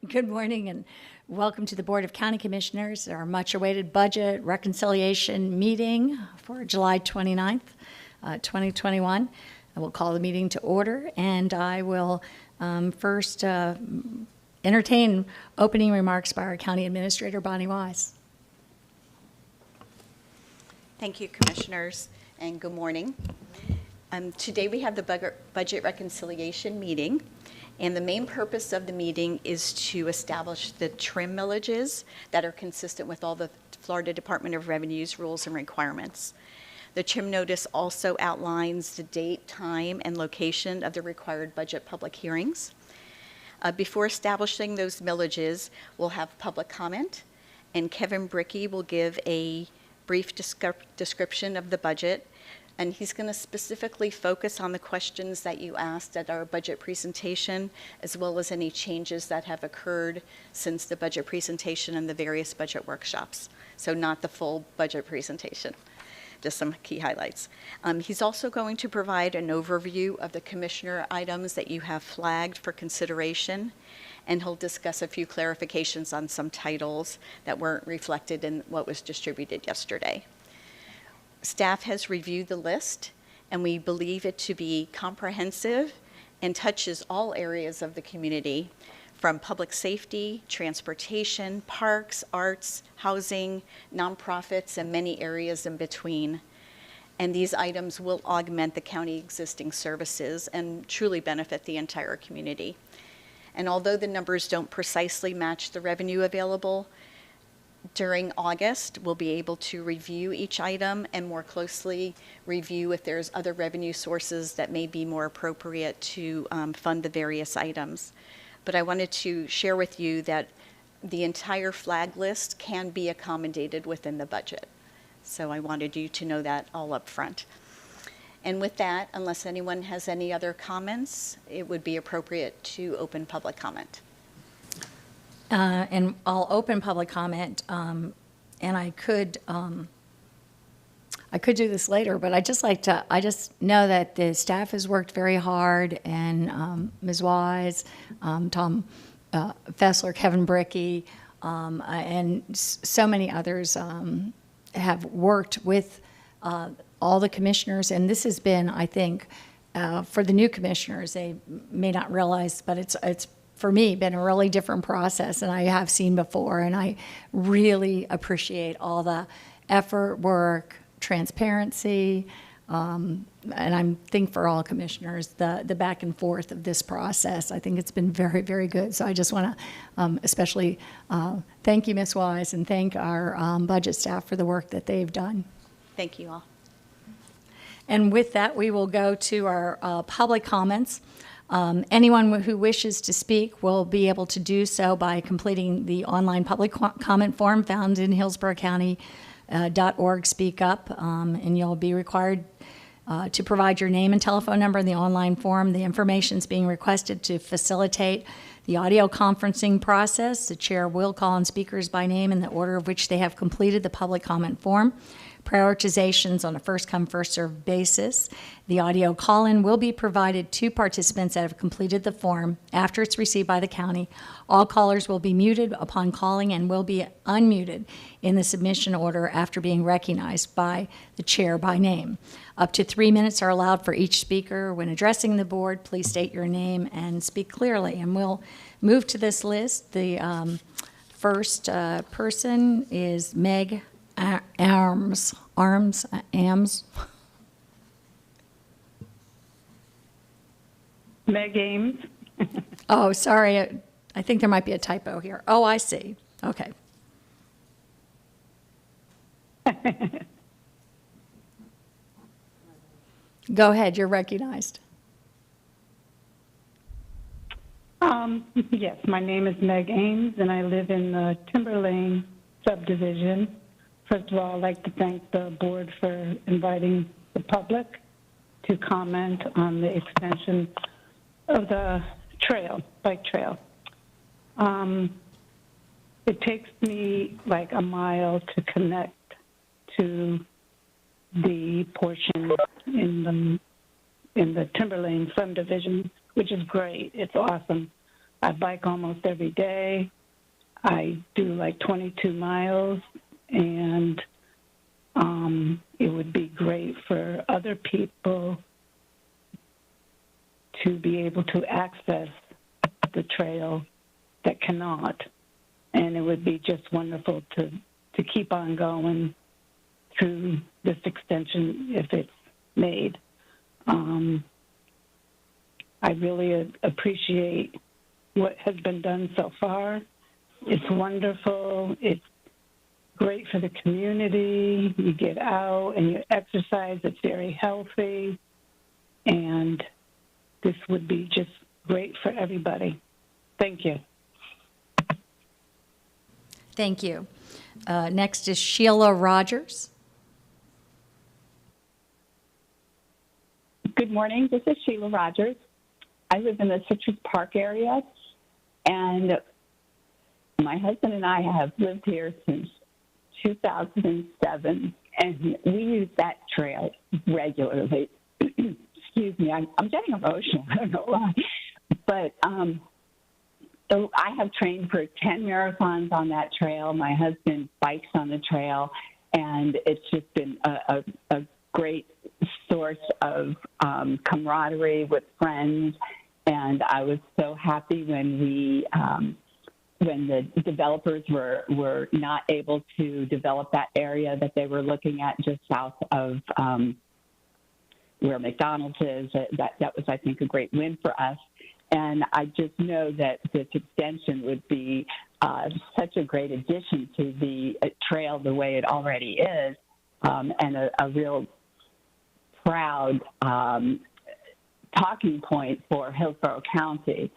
Good morning and welcome to the Board of County Commissioners, our much-awaited budget reconciliation meeting for July 29th, 2021. I will call the meeting to order, and I will first entertain opening remarks by our County Administrator, Bonnie Wise. Thank you, Commissioners, and good morning. Today we have the budget reconciliation meeting, and the main purpose of the meeting is to establish the trim millages that are consistent with all the Florida Department of Revenue's rules and requirements. The trim notice also outlines the date, time, and location of the required budget public hearings. Before establishing those millages, we'll have public comment, and Kevin Brickey will give a brief description of the budget, and he's going to specifically focus on the questions that you asked at our budget presentation, as well as any changes that have occurred since the budget presentation and the various budget workshops. So not the full budget presentation, just some key highlights. He's also going to provide an overview of the commissioner items that you have flagged for consideration, and he'll discuss a few clarifications on some titles that weren't reflected in what was distributed yesterday. Staff has reviewed the list, and we believe it to be comprehensive and touches all areas of the community, from public safety, transportation, parks, arts, housing, nonprofits, and many areas in between. And these items will augment the county existing services and truly benefit the entire community. And although the numbers don't precisely match the revenue available, during August, we'll be able to review each item and more closely review if there's other revenue sources that may be more appropriate to fund the various items. But I wanted to share with you that the entire flag list can be accommodated within the budget. So I wanted you to know that all up front. And with that, unless anyone has any other comments, it would be appropriate to open public comment. And I'll open public comment, and I could do this later, but I just know that the staff has worked very hard, and Ms. Wise, Tom Fessler, Kevin Brickey, and so many others have worked with all the commissioners, and this has been, I think, for the new commissioners, they may not realize, but it's for me, been a really different process than I have seen before, and I really appreciate all the effort, work, transparency, and I think for all commissioners, the back and forth of this process. I think it's been very, very good. So I just want to especially thank you, Ms. Wise, and thank our budget staff for the work that they've done. Thank you all. And with that, we will go to our public comments. Anyone who wishes to speak will be able to do so by completing the online public comment form found in hillsboroughcounty.org Speak Up, and you'll be required to provide your name and telephone number in the online form. The information is being requested to facilitate the audio conferencing process. The chair will call on speakers by name in the order of which they have completed the public comment form. Prioritizations on a first-come, first-served basis. The audio call-in will be provided to participants that have completed the form after it's received by the county. All callers will be muted upon calling and will be unmuted in the submission order after being recognized by the chair by name. Up to 3 minutes are allowed for each speaker. When addressing the board, please state your name and speak clearly. And we'll move to this list. The first person is Meg Arms. Meg Ames. Oh, sorry. I think there might be a typo here. Oh, I see. Okay. Go ahead. You're recognized. Yes, my name is Meg Ames, and I live in the Timber Lane subdivision. First of all, I'd like to thank the board for inviting the public to comment on the extension of the bike trail. It takes me like a mile to connect to the portion in the Timber Lane subdivision, which is great. It's awesome. I bike almost every day. I do like 22 miles, and it would be great for other people to be able to access the trail that cannot. And it would be just wonderful to keep on going through this extension if it's made. I really appreciate what has been done so far. It's wonderful. It's great for the community. You get out and you exercise. It's very healthy. And this would be just great for everybody. Thank you. Thank you. Next is Sheila Rogers. Good morning. This is Sheila Rogers. I live in the Citrus Park area, and my husband and I have lived here since 2007, and we use that trail regularly. Excuse me, I'm getting emotional. I don't know why. But so I have trained for 10 marathons on that trail. My husband bikes on the trail, and it's just been a great source of camaraderie with friends. And I was so happy when when the developers were not able to develop that area that they were looking at just south of where McDonald's is. That was, I think, a great win for us. And I just know that this extension would be such a great addition to the trail the way it already is, and a real proud talking point for Hillsborough County.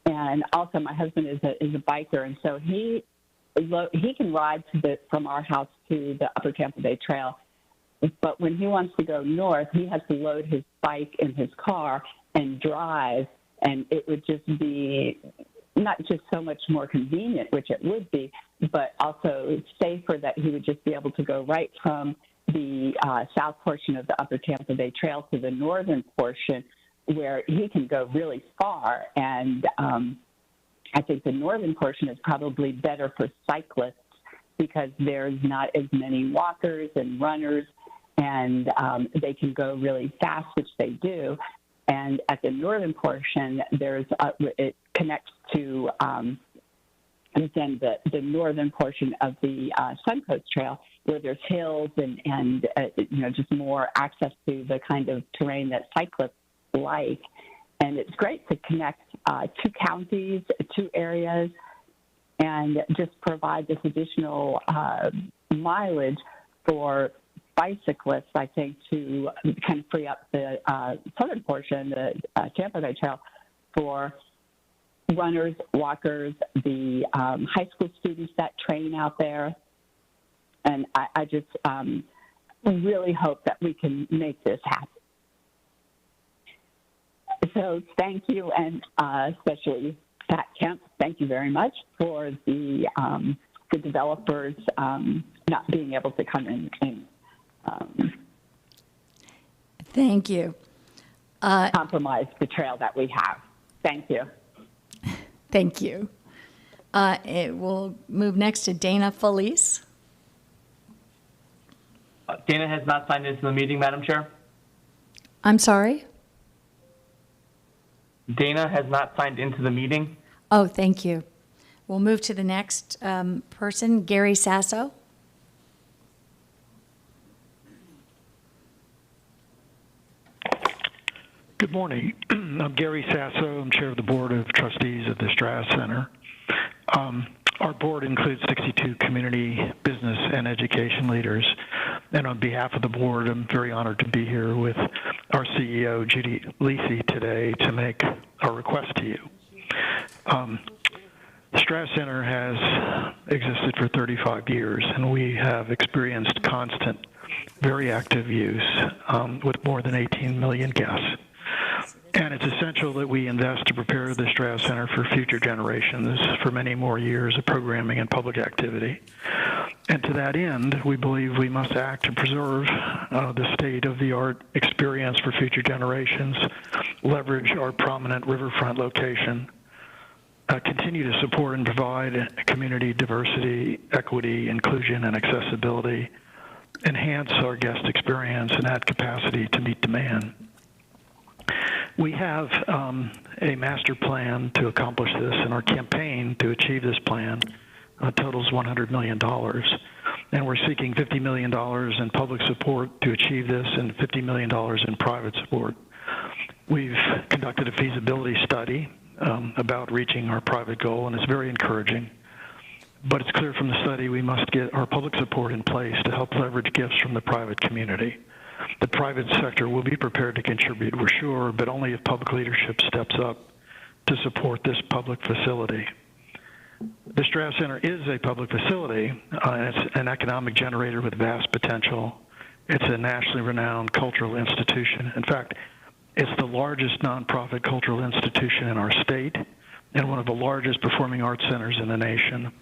And also, my husband is a biker, and so he can ride from our house to the Upper Tampa Bay Trail. But when he wants to go north, he has to load his bike in his car and drive, and it would just be not just so much more convenient, which it would be, but also safer that he would just be able to go right from the south portion of the Upper Tampa Bay Trail to the northern portion, where he can go really far. And I think the northern portion is probably better for cyclists because there's not as many walkers and runners, and they can go really fast, which they do. And at the northern portion, it connects to then the northern portion of the Suncoast Trail, where there's hills and just more access to the kind of terrain that cyclists like. And it's great to connect two counties, two areas, and just provide this additional mileage for bicyclists, I think, to kind of free up the southern portion, the Tampa Bay Trail, for runners, walkers, the high school students that train out there. And I just really hope that we can make this happen. So thank you, and especially Pat Kemp, thank you very much for the developers not being able to come in and Thank you. Compromise the trail that we have. Thank you. Thank you. We'll move next to Dana Felice. Dana has not signed into the meeting, Madam Chair. I'm sorry? Dana has not signed into the meeting. Oh, thank you. We'll move to the next person, Gary Sasso. Good morning. I'm Gary Sasso. I'm chair of the board of trustees of the Strass Center. Our board includes 62 community, business, and education leaders. And on behalf of the board, I'm very honored to be here with our CEO, Judy Lisi, today to make a request to you. The Strass Center has existed for 35 years, and we have experienced constant, very active use with more than 18 million guests. And it's essential that we invest to prepare the Strass Center for future generations for many more years of programming and public activity. And to that end, we believe we must act to preserve the state-of-the-art experience for future generations, leverage our prominent riverfront location, continue to support and provide community diversity, equity, inclusion, and accessibility, enhance our guest experience, and add capacity to meet demand. We have a master plan to accomplish this, and our campaign to achieve this plan totals $100 million. And we're seeking $50 million in public support to achieve this and $50 million in private support. We've conducted a feasibility study about reaching our private goal, and it's very encouraging. But it's clear from the study we must get our public support in place to help leverage gifts from the private community. The private sector will be prepared to contribute, we're sure, but only if public leadership steps up to support this public facility. The Strass Center is a public facility, and it's an economic generator with vast potential. It's a nationally renowned cultural institution. In fact, it's the largest nonprofit cultural institution in our state and one of the largest performing arts centers in the nation.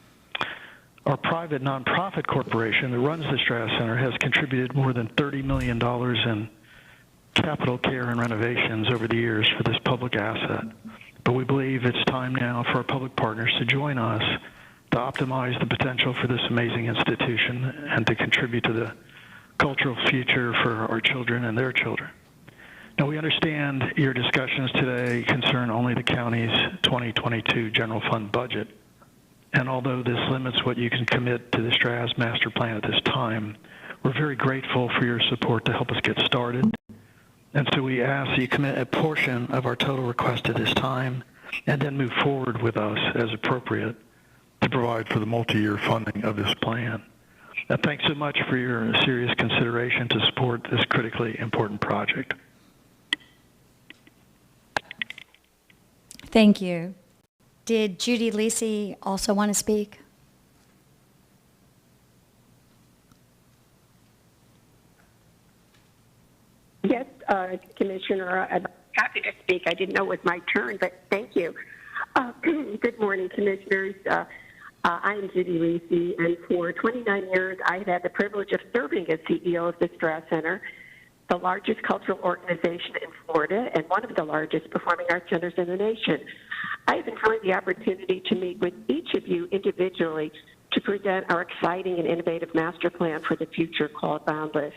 Our private nonprofit corporation that runs the Strass Center has contributed more than $30 million in capital care and renovations over the years for this public asset. But we believe it's time now for our public partners to join us to optimize the potential for this amazing institution and to contribute to the cultural future for our children and their children. Now, we understand your discussions today concern only the county's 2022 general fund budget. And although this limits what you can commit to the Strass master plan at this time, we're very grateful for your support to help us get started. And so we ask that you commit a portion of our total request at this time and then move forward with us as appropriate to provide for the multi-year funding of this plan. Now, thanks so much for your serious consideration to support this critically important project. Thank you. Did Judy Lisi also want to speak? Yes, Commissioner, I'm happy to speak. I didn't know it was my turn, but thank you. Good morning, Commissioners. I'm Judy Lisi, and for 29 years, I've had the privilege of serving as CEO of the Strass Center, the largest cultural organization in Florida and one of the largest performing arts centers in the nation. I've enjoyed the opportunity to meet with each of you individually to present our exciting and innovative master plan for the future called Boundless.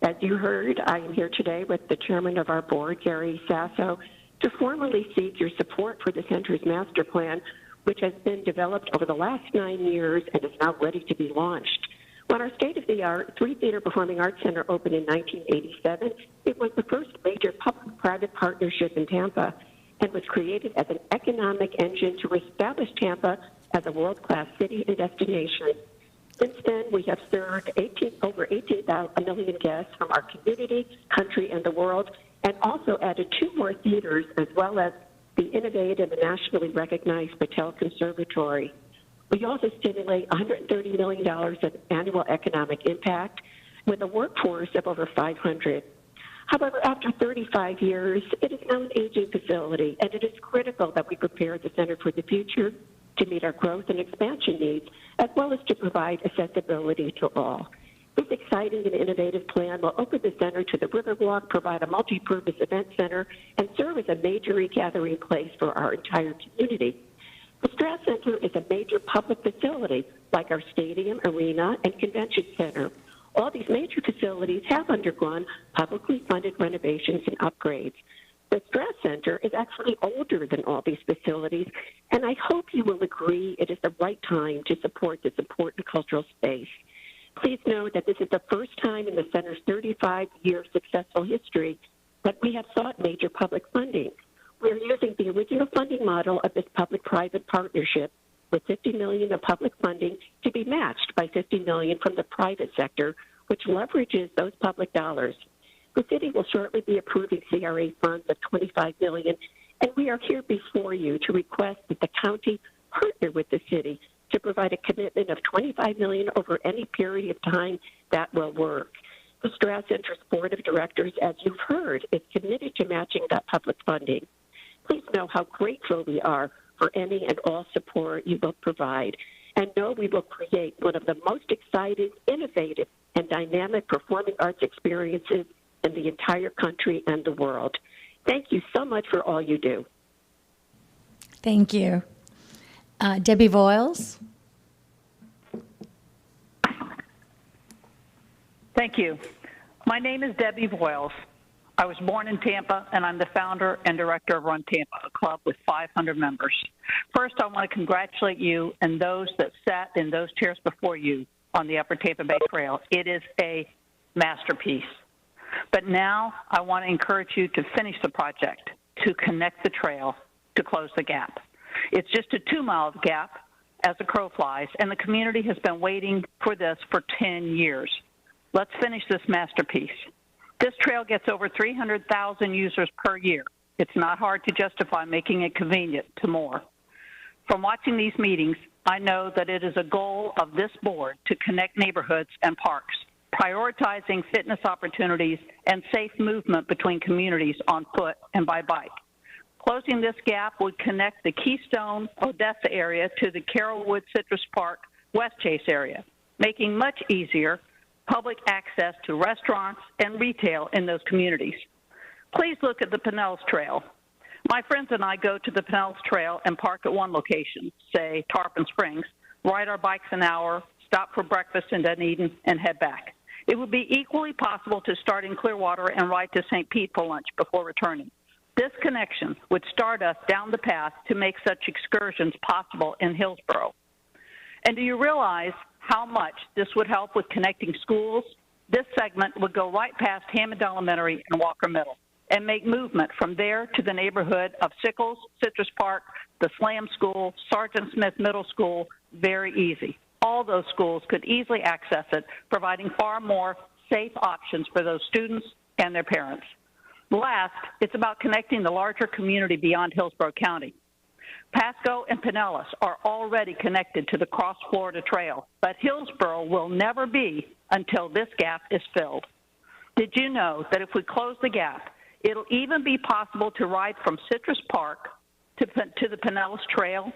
As you heard, I am here today with the chairman of our board, Gary Sasso, to formally seek your support for the center's master plan, which has been developed over the last 9 years and is now ready to be launched. When our state-of-the-art three-theater performing arts center opened in 1987, it was the first major public-private partnership in Tampa and was created as an economic engine to establish Tampa as a world-class city and destination. Since then, we have served over 18 million guests from our community, country, and the world, and also added 2 more theaters, as well as the innovative and nationally recognized Patel Conservatory. We also stimulate $130 million of annual economic impact with a workforce of over 500. However, after 35 years, it is now an aging facility, and it is critical that we prepare the center for the future to meet our growth and expansion needs, as well as to provide accessibility to all. This exciting and innovative plan will open the center to the Riverwalk, provide a multi-purpose event center, and serve as a major regathering place for our entire community. The Strass Center is a major public facility, like our stadium, arena, and convention center. All these major facilities have undergone publicly funded renovations and upgrades. The Strass Center is actually older than all these facilities, and I hope you will agree it is the right time to support this important cultural space. Please know that this is the first time in the center's 35-year successful history that we have sought major public funding. We're using the original funding model of this public-private partnership with $50 million of public funding to be matched by $50 million from the private sector, which leverages those public dollars. The city will shortly be approving CRA funds of $25 million, and we are here before you to request that the county partner with the city to provide a commitment of $25 million over any period of time that will work. The Strass Center's Board of Directors, as you've heard, is committed to matching that public funding. Please know how grateful we are for any and all support you will provide, and know we will create one of the most exciting, innovative, and dynamic performing arts experiences in the entire country and the world. Thank you so much for all you do. Thank you. Debbie Voiles. Thank you. My name is Debbie Voiles. I was born in Tampa, and I'm the founder and director of Run Tampa, a club with 500 members. First, I want to congratulate you and those that sat in those chairs before you on the Upper Tampa Bay Trail. It is a masterpiece. But now I want to encourage you to finish the project, to connect the trail, to close the gap. It's just a 2-mile gap as the crow flies, and the community has been waiting for this for 10 years. Let's finish this masterpiece. This trail gets over 300,000 users per year. It's not hard to justify making it convenient to more. From watching these meetings, I know that it is a goal of this board to connect neighborhoods and parks, prioritizing fitness opportunities and safe movement between communities on foot and by bike. Closing this gap would connect the Keystone, Odessa area to the Carrollwood Citrus Park, West Chase area, making much easier public access to restaurants and retail in those communities. Please look at the Pinellas Trail. My friends and I go to the Pinellas Trail and park at one location, say Tarpon Springs, ride our bikes an hour, stop for breakfast in Dunedin, and head back. It would be equally possible to start in Clearwater and ride to St. Pete for lunch before returning. This connection would start us down the path to make such excursions possible in Hillsborough. And do you realize how much this would help with connecting schools? This segment would go right past Hammond Elementary and Walker Middle and make movement from there to the neighborhood of Sickles, Citrus Park, the Slam School, Sergeant Smith Middle School very easy. All those schools could easily access it, providing far more safe options for those students and their parents. Last, it's about connecting the larger community beyond Hillsborough County. Pasco and Pinellas are already connected to the Cross Florida Trail, but Hillsborough will never be until this gap is filled. Did you know that if we close the gap, it'll even be possible to ride from Citrus Park to the Pinellas Trail?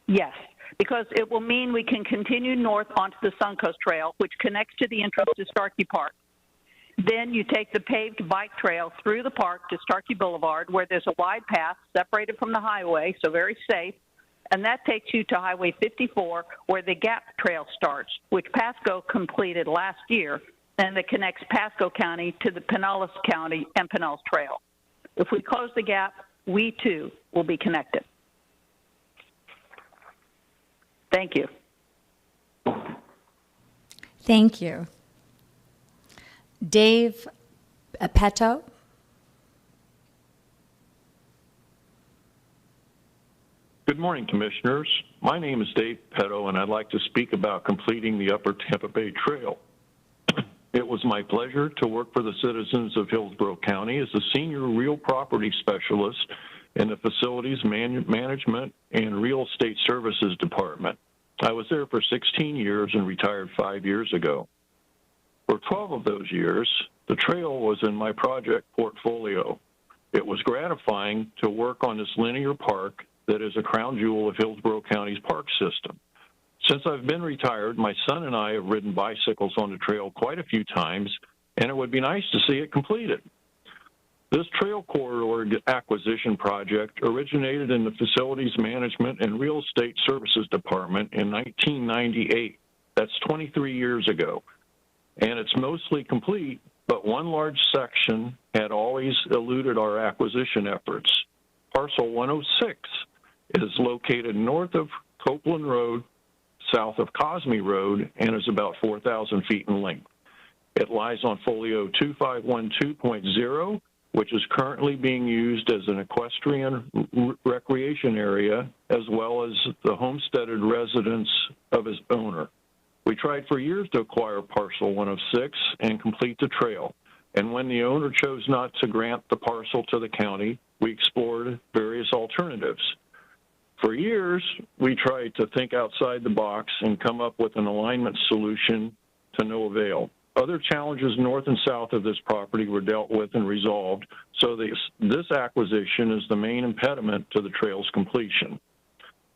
Yes, because it will mean we can continue north onto the Suncoast Trail, which connects to the entrance to Starkey Park. Then you take the paved bike trail through the park to Starkey Boulevard, where there's a wide path separated from the highway, so very safe, and that takes you to Highway 54, where the Gap Trail starts, which Pasco completed last year, and that connects Pasco County to the Pinellas County and Pinellas Trail. If we close the gap, we too will be connected. Thank you. Thank you. Dave Petto. Good morning, Commissioners. My name is Dave Petto, and I'd like to speak about completing the Upper Tampa Bay Trail. It was my pleasure to work for the citizens of Hillsborough County as a senior real property specialist in the Facilities Management and Real Estate Services Department. I was there for 16 years and retired 5 years ago. For 12 of those years, the trail was in my project portfolio. It was gratifying to work on this linear park that is a crown jewel of Hillsborough County's park system. Since I've been retired, my son and I have ridden bicycles on the trail quite a few times, and it would be nice to see it completed. This trail corridor acquisition project originated in the Facilities Management and Real Estate Services Department in 1998. That's 23 years ago. And it's mostly complete, but one large section had always eluded our acquisition efforts. Parcel 106 is located north of Copeland Road, south of Cosme Road, and is about 4,000 feet in length. It lies on Folio 2512.0, which is currently being used as an equestrian recreation area, as well as the homesteaded residence of its owner. We tried for years to acquire parcel 106 and complete the trail, and when the owner chose not to grant the parcel to the county, we explored various alternatives. For years, we tried to think outside the box and come up with an alignment solution to no avail. Other challenges north and south of this property were dealt with and resolved, so this acquisition is the main impediment to the trail's completion.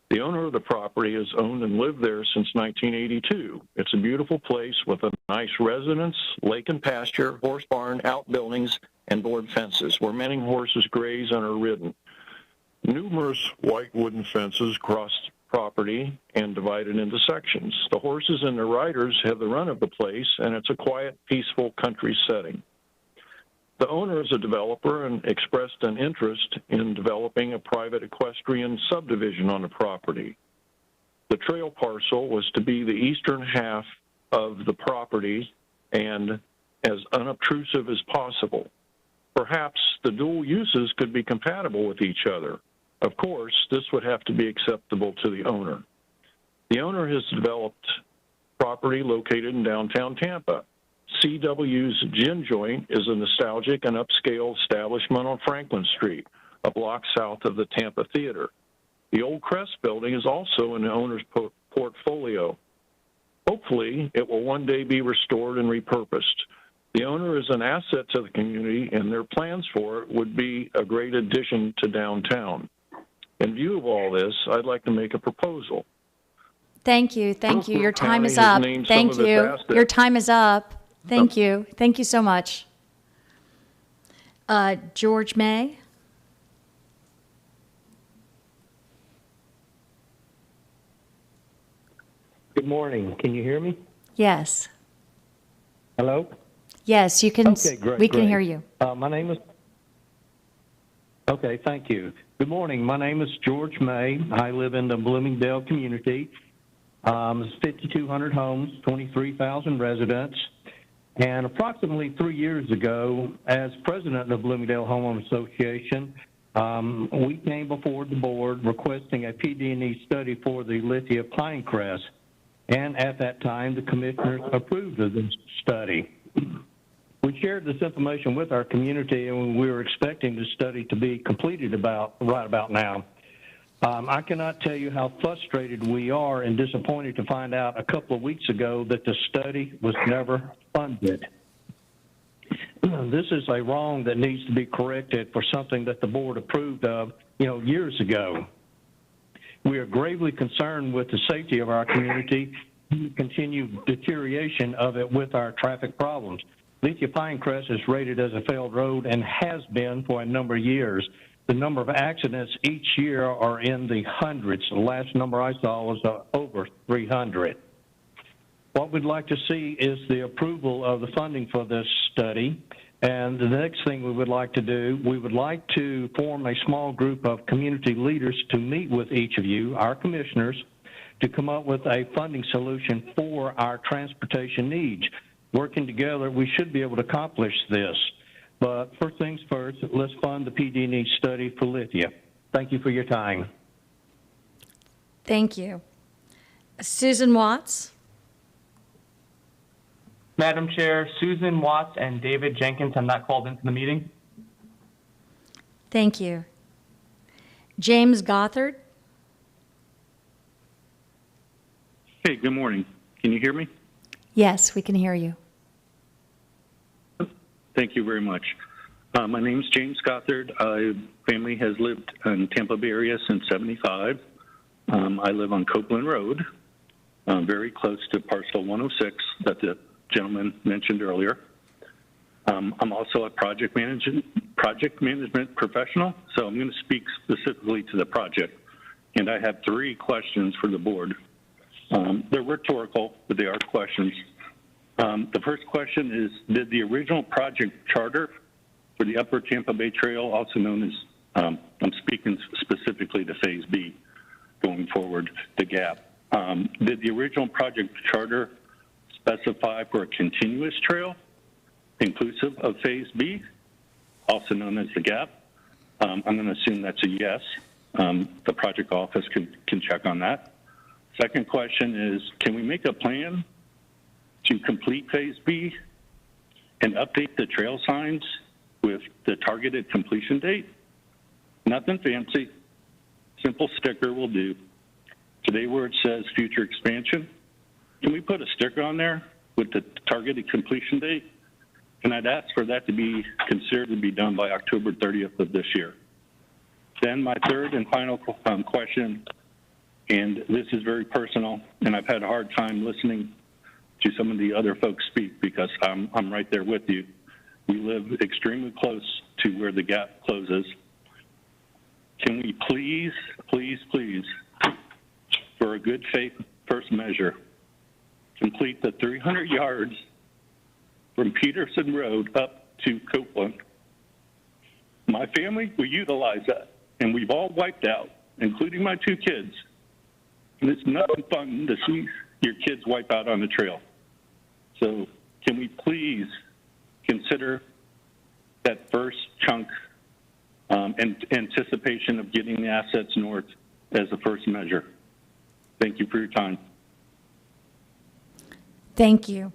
The owner of the property has owned and lived there since 1982. It's a beautiful place with a nice residence, lake and pasture, horse barn, outbuildings, and board fences where many horses graze and are ridden. Numerous white wooden fences cross property and divided into sections. The horses and their riders have the run of the place, and it's a quiet, peaceful country setting. The owner is a developer and expressed an interest in developing a private equestrian subdivision on the property. The trail parcel was to be the eastern half of the property and as unobtrusive as possible. Perhaps the dual uses could be compatible with each other. Of course, this would have to be acceptable to the owner. The owner has developed property located in downtown Tampa. CW's Gin Joint is a nostalgic and upscale establishment on Franklin Street, a block south of the Tampa Theater. The old Crest building is also in the owner's portfolio. Hopefully, it will one day be restored and repurposed. The owner is an asset to the community, and their plans for it would be a great addition to downtown. In view of all this, I'd like to make a proposal. Thank you. Thank you. Your time is County has up. named Thank some of its you. assets. Your time is up. Thank you. Thank you so much. George May. Good morning. Can you hear me? Yes. Hello? Yes, you can. Okay, great. We can great. hear you. My name is. Okay, thank you. Good morning. My name is George May. I live in the Bloomingdale community. It's 5,200 homes, 23,000 residents. And approximately 3 years ago, as president of the Bloomingdale Homeowners Association, we came before the board requesting a PD&E study for the Lithia Pinecrest. And at that time, the commissioners approved of this study. We shared this information with our community, and we were expecting the study to be completed right about now. I cannot tell you how frustrated we are and disappointed to find out a couple of weeks ago that the study was never funded. This is a wrong that needs to be corrected for something that the board approved of, years ago. We are gravely concerned with the safety of our community and continued deterioration of it with our traffic problems. Lithia Pinecrest is rated as a failed road and has been for a number of years. The number of accidents each year are in the hundreds. The last number I saw was over 300. What we'd like to see is the approval of the funding for this study. And the next thing we would like to do, we would like to form a small group of community leaders to meet with each of you, our commissioners, to come up with a funding solution for our transportation needs. Working together, we should be able to accomplish this. But first things first, let's fund the PD&E study for Lithia. Thank you for your time. Thank you. Susan Watts. Madam Chair, Susan Watts and David Jenkins have not called into the meeting. Thank you. James Gothard. Hey, good morning. Can you hear me? Yes, we can hear you. Thank you very much. My name is James Gothard. Family has lived in Tampa Bay area since '75. I live on Copeland Road, very close to parcel 106 that the gentleman mentioned earlier. I'm also a project management professional, so I'm going to speak specifically to the project. And I have 3 questions for the board. They're rhetorical, but they are questions. The first question is, did the original project charter for the Upper Tampa Bay Trail, also known as, I'm speaking specifically to Phase B going forward, the GAP, did the original project charter specify for a continuous trail inclusive of Phase B, also known as the GAP? I'm going to assume that's a yes. The project office can check on that. Second question is, can we make a plan to complete Phase B and update the trail signs with the targeted completion date? Nothing fancy. Simple sticker will do. Today where it says future expansion, can we put a sticker on there with the targeted completion date? And I'd ask for that to be considered to be done by October 30th of this year. Then my third and final question, and this is very personal, and I've had a hard time listening to some of the other folks speak because I'm right there with you. We live extremely close to where the gap closes. Can we please, please, please a good faith first measure. Complete the 300 yards from Peterson Road up to Copeland. My family, we utilize that, and we've all wiped out, including my 2 kids. And it's nothing fun to see your kids wipe out on the trail. So can we please consider that first chunk and anticipation of getting the assets north as the first measure? Thank you for your time. Thank you.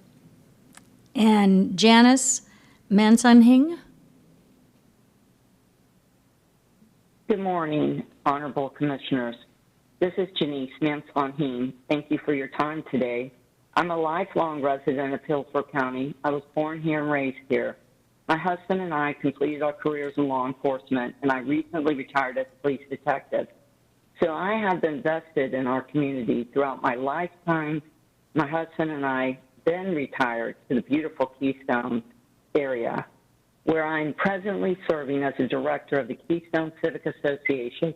And Janice Mansunhing? Good morning, honorable commissioners. This is Janice Mansunhing. Thank you for your time today. I'm a lifelong resident of Hillsborough County. I was born here and raised here. My husband and I completed our careers in law enforcement, and I recently retired as a police detective. So I have been vested in our community throughout my lifetime. My husband and I then retired to the beautiful Keystone area, where I'm presently serving as a director of the Keystone Civic Association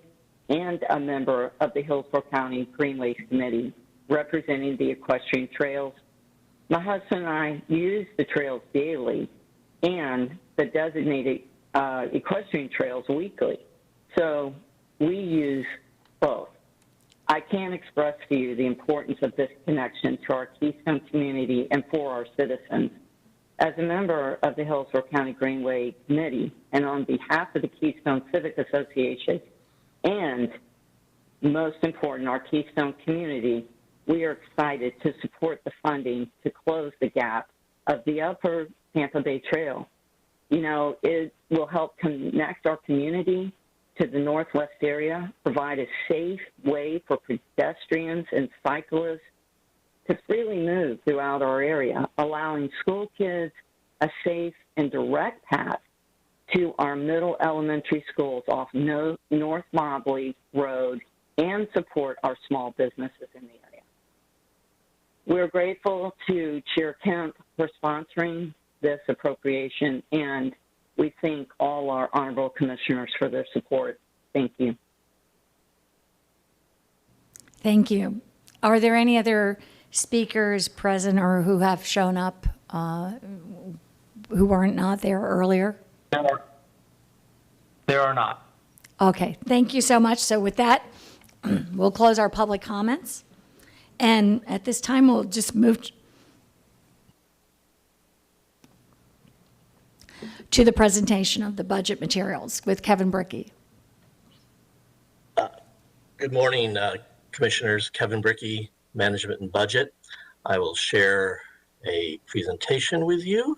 and a member of the Hillsborough County Greenways Committee, representing the equestrian trails. My husband and I use the trails daily and the designated equestrian trails weekly. So we use both. I can't express to you the importance of this connection to our Keystone community and for our citizens. As a member of the Hillsborough County Greenway Committee and on behalf of the Keystone Civic Association and, most important, our Keystone community, we are excited to support the funding to close the gap of the Upper Tampa Bay Trail. You know, it will help connect our community to the Northwest area, provide a safe way for pedestrians and cyclists to freely move throughout our area, allowing school kids a safe and direct path to our middle elementary schools off North Mobley Road and support our small businesses in the area. We're grateful to Chair Kemp for sponsoring this appropriation, and we thank all our honorable commissioners for their support. Thank you. Thank you. Are there any other speakers present or who have shown up who weren't not there earlier? There are not. Okay, thank you so much. So with that, we'll close our public comments. And at this time, we'll just move to the presentation of the budget materials with Kevin Brickey. Good morning, Commissioners. Kevin Brickey, Management and Budget. I will share a presentation with you.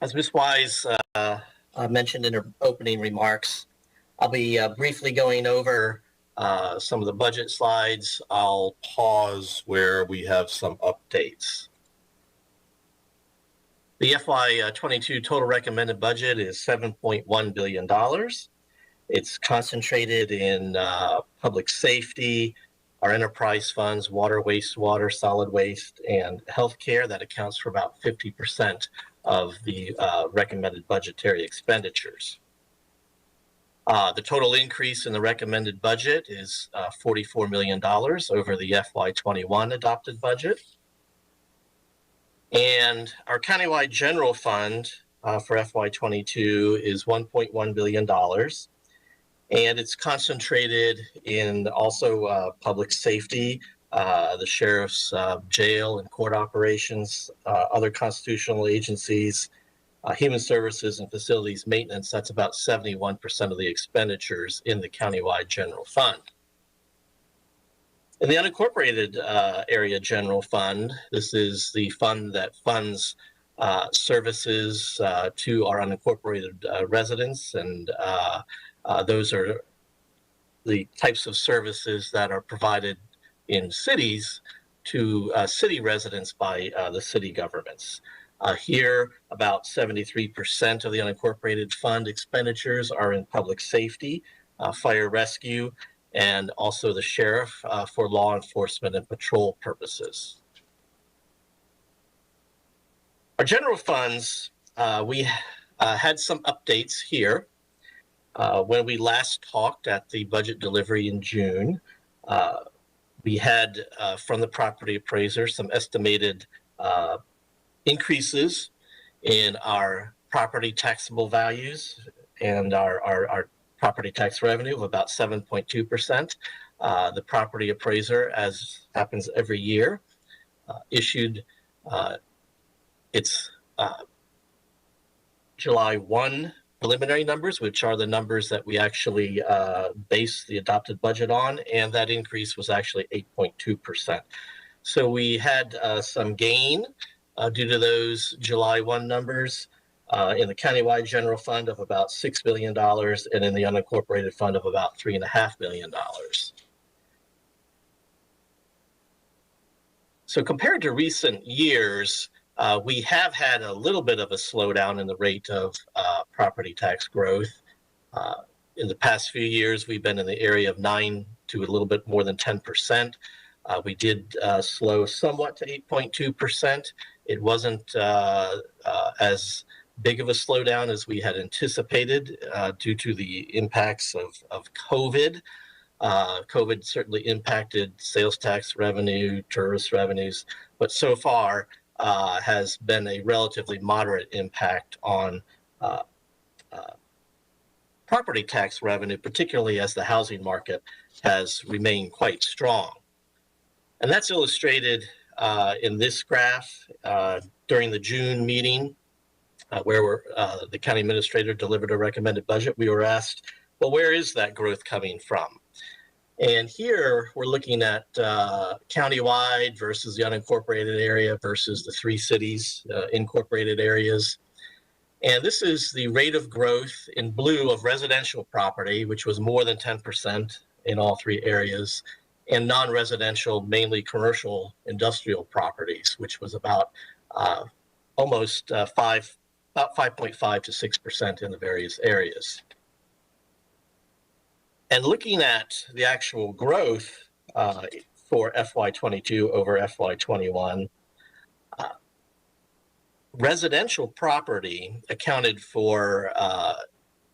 As Ms. Wise mentioned in her opening remarks, I'll be briefly going over some of the budget slides. I'll pause where we have some updates. The FY22 total recommended budget is $7.1 billion. It's concentrated in public safety, our enterprise funds, water, wastewater, solid waste, and healthcare. That accounts for about 50% of the recommended budgetary expenditures. The total increase in the recommended budget is $44 million over the FY21 adopted budget. And our countywide general fund for FY22 is $1.1 billion. And it's concentrated in also public safety, the sheriff's jail and court operations, other constitutional agencies, human services and facilities maintenance. That's about 71% of the expenditures in the countywide general fund. In the unincorporated area general fund, this is the fund that funds services to our unincorporated residents, and those are the types of services that are provided in cities to city residents by the city governments. Here, about 73% of the unincorporated fund expenditures are in public safety, fire rescue, and also the sheriff for law enforcement and patrol purposes. Our general funds, we had some updates here. When we last talked at the budget delivery in June, we had from the property appraiser some estimated increases in our property taxable values and our property tax revenue of about 7.2%. The property appraiser, as happens every year, issued its July 1 preliminary numbers, which are the numbers that we actually base the adopted budget on, and that increase was actually 8.2%. So we had some gain due to those July 1 numbers in the countywide general fund of about $6 billion and in the unincorporated fund of about $3.5 billion. So compared to recent years, we have had a little bit of a slowdown in the rate of property tax growth. In the past few years, we've been in the area of 9 to a little bit more than 10%. We did slow somewhat to 8.2%. It wasn't as big of a slowdown as we had anticipated due to the impacts of COVID. COVID certainly impacted sales tax revenue, tourist revenues, but so far has been a relatively moderate impact on property tax revenue, particularly as the housing market has remained quite strong. And that's illustrated in this graph during the June meeting where the county administrator delivered a recommended budget. We were asked, well, where is that growth coming from? And here we're looking at countywide versus the unincorporated area versus the 3 cities, incorporated areas. And this is the rate of growth in blue of residential property, which was more than 10% in all 3 areas, and non-residential, mainly commercial industrial properties, which was about almost 5.5 to 6% in the various areas. And looking at the actual growth for FY22 over FY21, residential property accounted for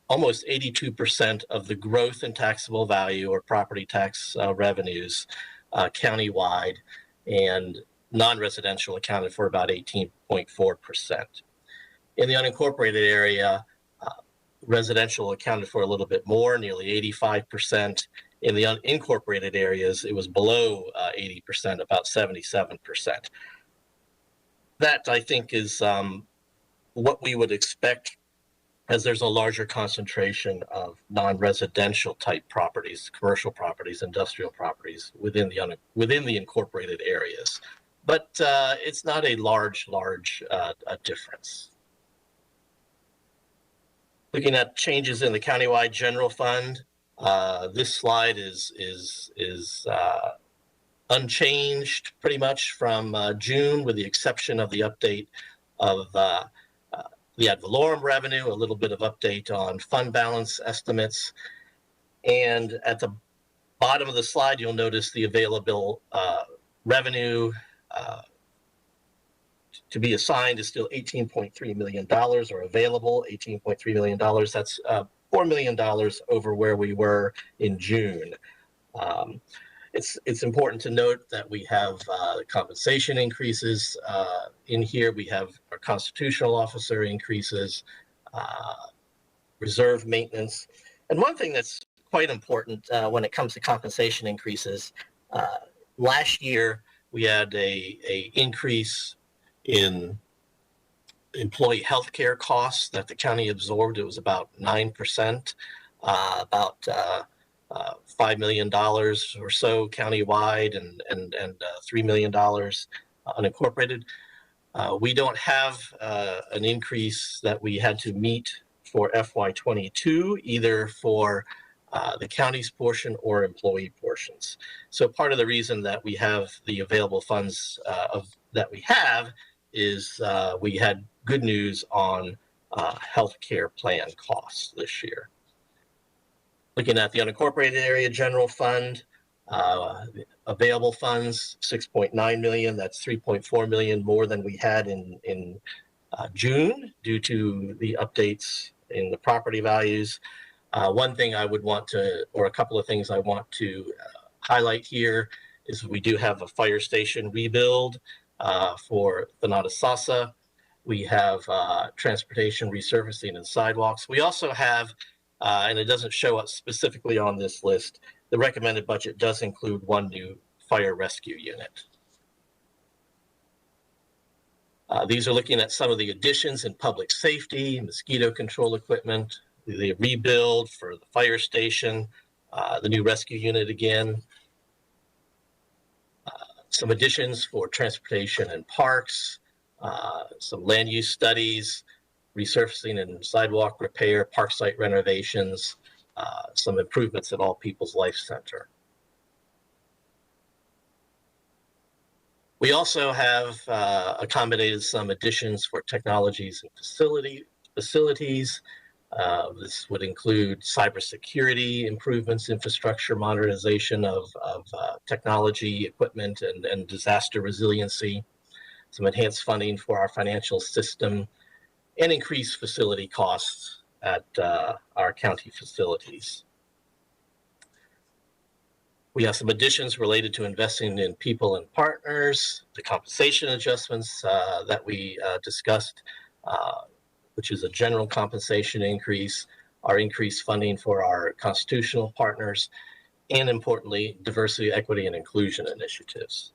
almost 82% of the growth in taxable value or property tax revenues countywide, and non-residential accounted for about 18.4%. In the unincorporated area, residential accounted for a little bit more, nearly 85%. In the unincorporated areas, it was below 80%, about 77%. That, I think, is what we would expect, as there's a larger concentration of non-residential type properties, commercial properties, industrial properties within the incorporated areas. But it's not a large difference. Looking at changes in the countywide general fund, this slide is unchanged pretty much from June, with the exception of the update of the ad valorem revenue, a little bit of update on fund balance estimates. And at the bottom of the slide, you'll notice the available revenue to be assigned is still $18.3 million, or available $18.3 million. That's $4 million over where we were in June. It's important to note that we have compensation increases in here. We have our constitutional officer increases, reserve maintenance. And one thing that's quite important when it comes to compensation increases, last year we had a increase in employee health care costs that the county absorbed. It was about 9%, about $5 million or so countywide, and $3 million unincorporated. We don't have an increase that we had to meet for FY22, either for the county's portion or employee portions. So part of the reason that we have the available funds that we have is we had good news on health care plan costs this year. Looking at the unincorporated area general fund, available funds, $6.9 million. That's $3.4 million more than we had in June due to the updates in the property values. One thing I would want to, or a couple of things I want to highlight here is we do have a fire station rebuild for Thanatasasa. We have transportation resurfacing and sidewalks. We also have, and it doesn't show up specifically on this list, the recommended budget does include one new fire rescue unit. These are looking at some of the additions in public safety, mosquito control equipment, the rebuild for the fire station, the new rescue unit again, some additions for transportation and parks, some land use studies, resurfacing and sidewalk repair, park site renovations, some improvements at All People's Life Center. We also have accommodated some additions for technologies and facilities. This would include cybersecurity improvements, infrastructure modernization of technology, equipment, and disaster resiliency, some enhanced funding for our financial system, and increased facility costs at our county facilities. We have some additions related to investing in people and partners, the compensation adjustments that we discussed, which is a general compensation increase, our increased funding for our constitutional partners, and importantly, diversity, equity, and inclusion initiatives.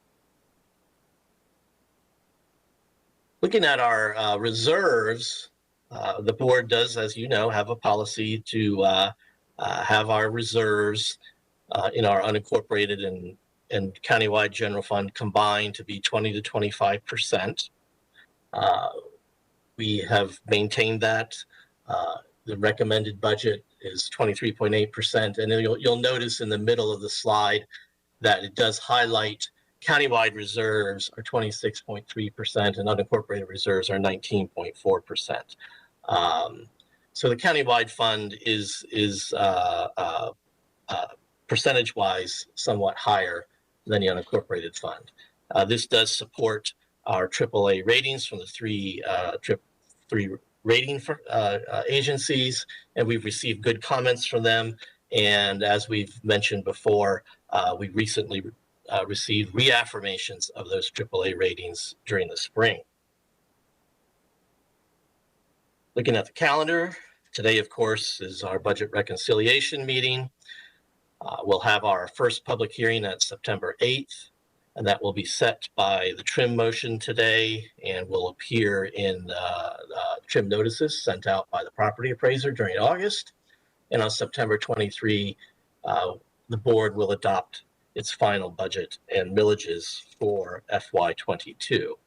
Looking at our reserves, the board does, as you know, have a policy to have our reserves in our unincorporated and countywide general fund combined to be 20 to 25%. We have maintained that. The recommended budget is 23.8%. And then you'll notice in the middle of the slide that it does highlight countywide reserves are 26.3% and unincorporated reserves are 19.4%. So the countywide fund is percentage-wise somewhat higher than the unincorporated fund. This does support our AAA ratings from the three rating agencies, and we've received good comments from them. And as we've mentioned before, we recently received reaffirmations of those AAA ratings during the spring. Looking at the calendar, today, of course, is our budget reconciliation meeting. We'll have our first public hearing at September 8th, and that will be set by the trim motion today and will appear in trim notices sent out by the property appraiser during August. And on September 23, the board will adopt its final budget and millages for FY22.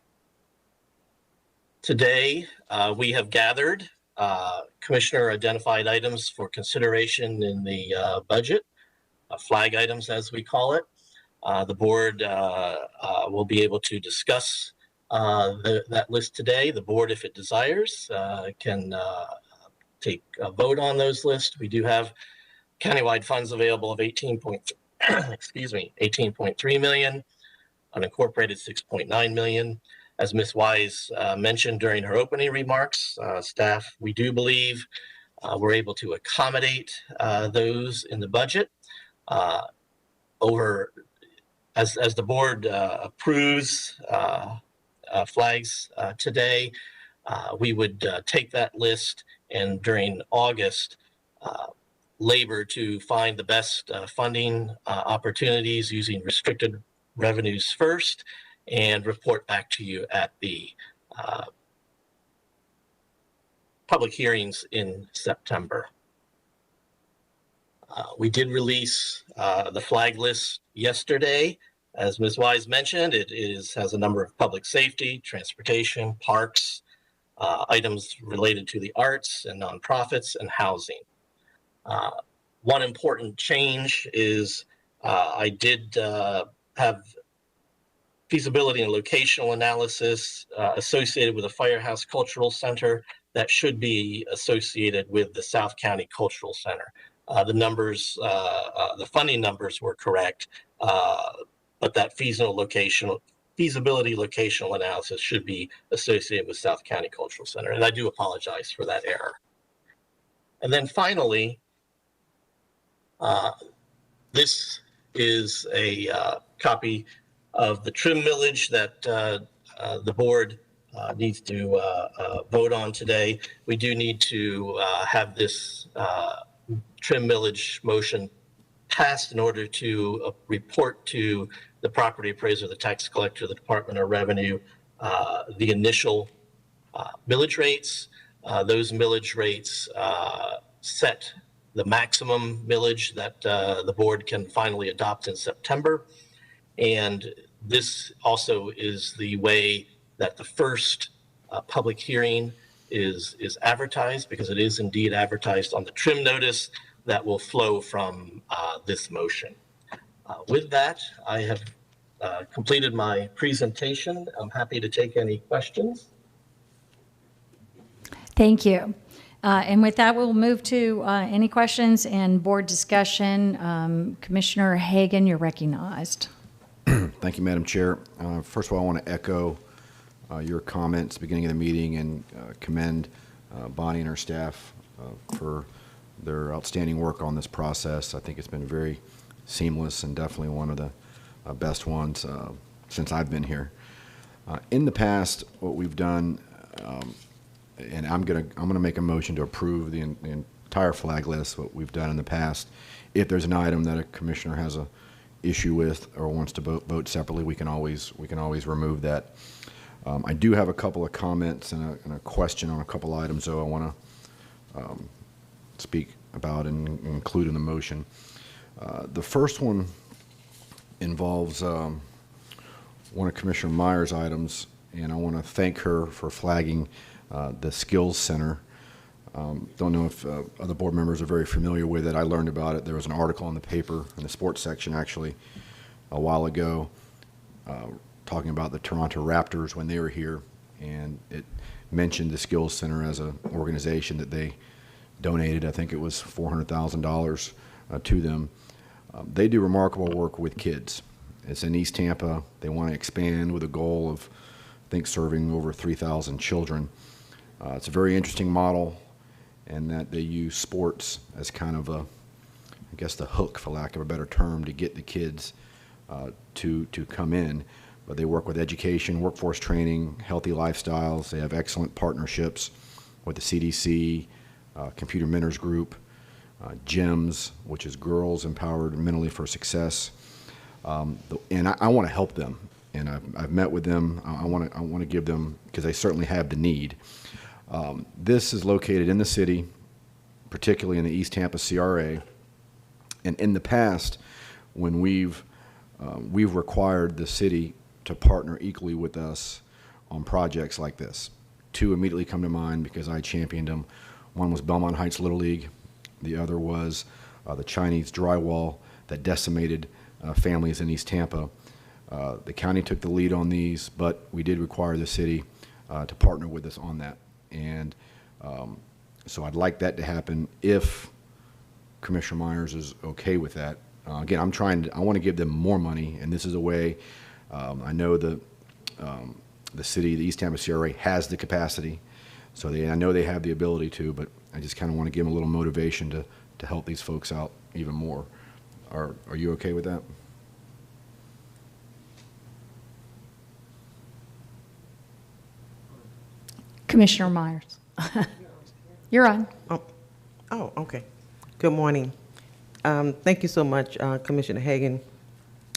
Today, we have gathered commissioner identified items for consideration in the budget, flag items as we call it. The board will be able to discuss that list today. The board, if it desires, can take a vote on those lists. We do have countywide funds available of 18.3 million, unincorporated 6.9 million. As Ms. Wise mentioned during her opening remarks, staff, we do believe we're able to accommodate those in the budget. As the board approves flags today, we would take that list and during August labor to find the best funding opportunities using restricted revenues first and report back to you at the public hearings in September. We did release the flag list yesterday. As Ms. Wise mentioned, it has a number of public safety, transportation, parks, items related to the arts and nonprofits, and housing. One important change is I did have feasibility and locational analysis associated with the Firehouse Cultural Center that should be associated with the South County Cultural Center. The numbers, the funding numbers were correct, but that feasibility locational analysis should be associated with South County Cultural Center. And I do apologize for that error. And then finally, This is a copy of the trim millage that the board needs to vote on today. We do need to have this trim millage motion passed in order to report to the property appraiser, the tax collector, the Department of Revenue, the initial millage rates. Those millage rates set the maximum millage that the board can finally adopt in September. And this also is the way that the first public hearing is advertised, because it is indeed advertised on the trim notice that will flow from this motion. With that, I have completed my presentation. I'm happy to take any questions. Thank you. And with that, we'll move to any questions and board discussion. Commissioner Hagan, you're recognized. Thank you, Madam Chair. First of all, I want to echo your comments at the beginning of the meeting and commend Bonnie and her staff for their outstanding work on this process. I think it's been very seamless and definitely one of the best ones since I've been here. In the past, what we've done, and I'm gonna make a motion to approve the entire flag list. What we've done in the past, if there's an item that a commissioner has a issue with or wants to vote separately, we can always remove that. I do have a couple of comments and a question on a couple items, though I want to speak about and include in the motion. The first one involves one of Commissioner Meyer's items, and I want to thank her for flagging the Skills Center. Don't know if other board members are very familiar with it. I learned about it. There was an article in the paper, in the sports section actually, a while ago, talking about the Toronto Raptors when they were here, and it mentioned the Skills Center as an organization that they donated. I think it was $400,000 to them. They do remarkable work with kids. It's in East Tampa. They want to expand with a goal of, I think, serving over 3,000 children. It's a very interesting model, and that they use sports as kind of a, I guess, the hook, for lack of a better term, to get the kids to come in. But they work with education, workforce training, healthy lifestyles. They have excellent partnerships with the CDC, Computer Mentors Group, GEMS, which is Girls Empowered Mentally for Success. And I want to help them, and I've met with them. I want to give them, because they certainly have the need. This is located in the city, particularly in the East Tampa CRA. And in the past, when we've required the city to partner equally with us on projects like this. Two immediately come to mind because I championed them. One was Belmont Heights Little League. The other was the Chinese drywall that decimated families in East Tampa. The county took the lead on these, but we did require the city to partner with us on that. And so I'd like that to happen if Commissioner Myers is okay with that. Again, I want to give them more money, and this is a way. I know the city, the East Tampa CRA, has the capacity, so I know they have the ability to, but I just kind of want to give them a little motivation to help these folks out even more. Are you okay with that? Commissioner Myers. You're on. Oh, okay. Good morning. Thank you so much, Commissioner Hagan,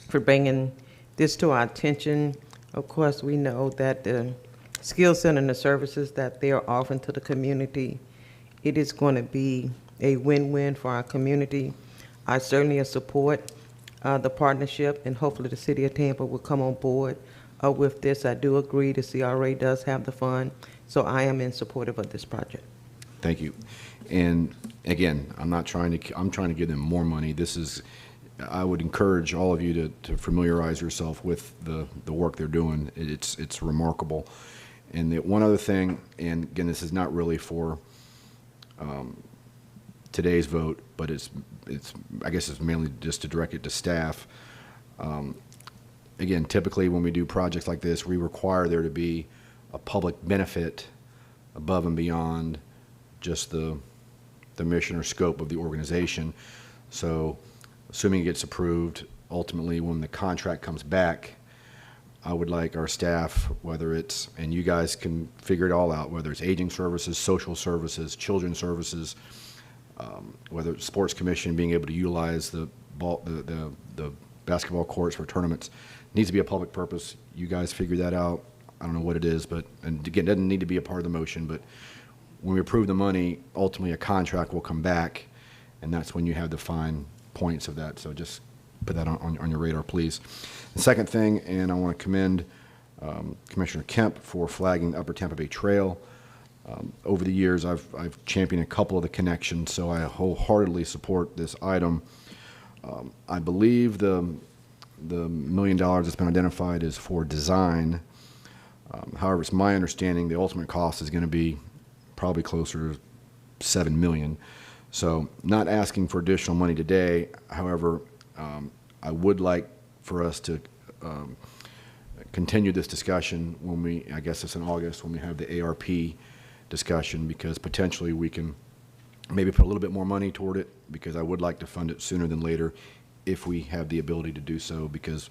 for bringing this to our attention. Of course, we know that the Skills Center and the services that they are offering to the community, it is going to be a win-win for our community. I certainly support the partnership, and hopefully the City of Tampa will come on board with this. I do agree the CRA does have the fund, so I am in support of this project. Thank you. And again, I'm trying to give them more money. I would encourage all of you to familiarize yourself with the work they're doing. It's remarkable. And one other thing, and again, this is not really for today's vote, but I guess it's mainly just to direct it to staff. Again, typically when we do projects like this, we require there to be a public benefit above and beyond just the mission or scope of the organization. So assuming it gets approved, ultimately when the contract comes back, I would like our staff, whether it's, and you guys can figure it all out, whether it's aging services, social services, children's services, whether it's sports commission, being able to utilize the basketball courts for tournaments, needs to be a public purpose. You guys figure that out. I don't know what it is, but, and again, it doesn't need to be a part of the motion, but when we approve the money, ultimately a contract will come back, and that's when you have the fine points of that. So just put that on your radar, please. The second thing, and I want to commend Commissioner Kemp for flagging the Upper Tampa Bay Trail. Over the years, I've championed a couple of the connections, so I wholeheartedly support this item. I believe the $1 million that's been identified is for design. However, it's my understanding the ultimate cost is going to be probably closer to $7 million. So not asking for additional money today. However, I would like for us to continue this discussion when we, I guess it's in August, when we have the ARP discussion, because potentially we can maybe put a little bit more money toward it, because I would like to fund it sooner than later if we have the ability to do so, because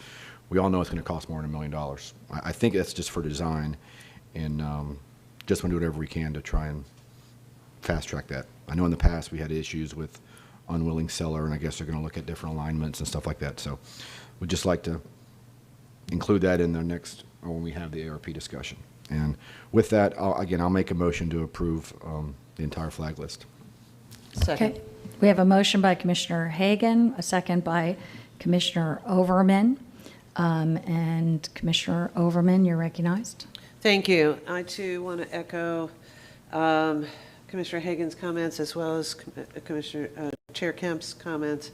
we all know it's going to cost more than $1 million. I think that's just for design, and just want to do whatever we can to try and fast track that. I know in the past we had issues with unwilling seller, and I guess they're going to look at different alignments and stuff like that. So we'd just like to include that in the next, or when we have the ARP discussion. And with that, I'll make a motion to approve the entire flag list. Okay. We have a motion by Commissioner Hagan, a second by Commissioner Overman. And Commissioner Overman, you're recognized. Thank you. I too want to echo Commissioner Hagan's comments, as well as Commissioner Chair Kemp's comments.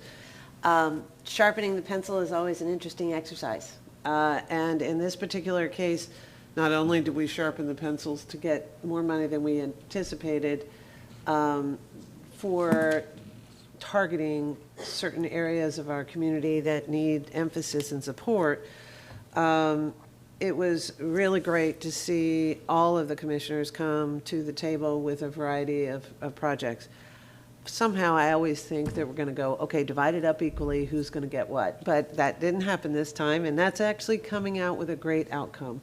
Sharpening the pencil is always an interesting exercise. And in this particular case, not only did we sharpen the pencils to get more money than we anticipated for targeting certain areas of our community that need emphasis and support, it was really great to see all of the commissioners come to the table with a variety of projects. Somehow I always think that we're going to go, okay, divide it up equally, who's going to get what? But that didn't happen this time, and that's actually coming out with a great outcome.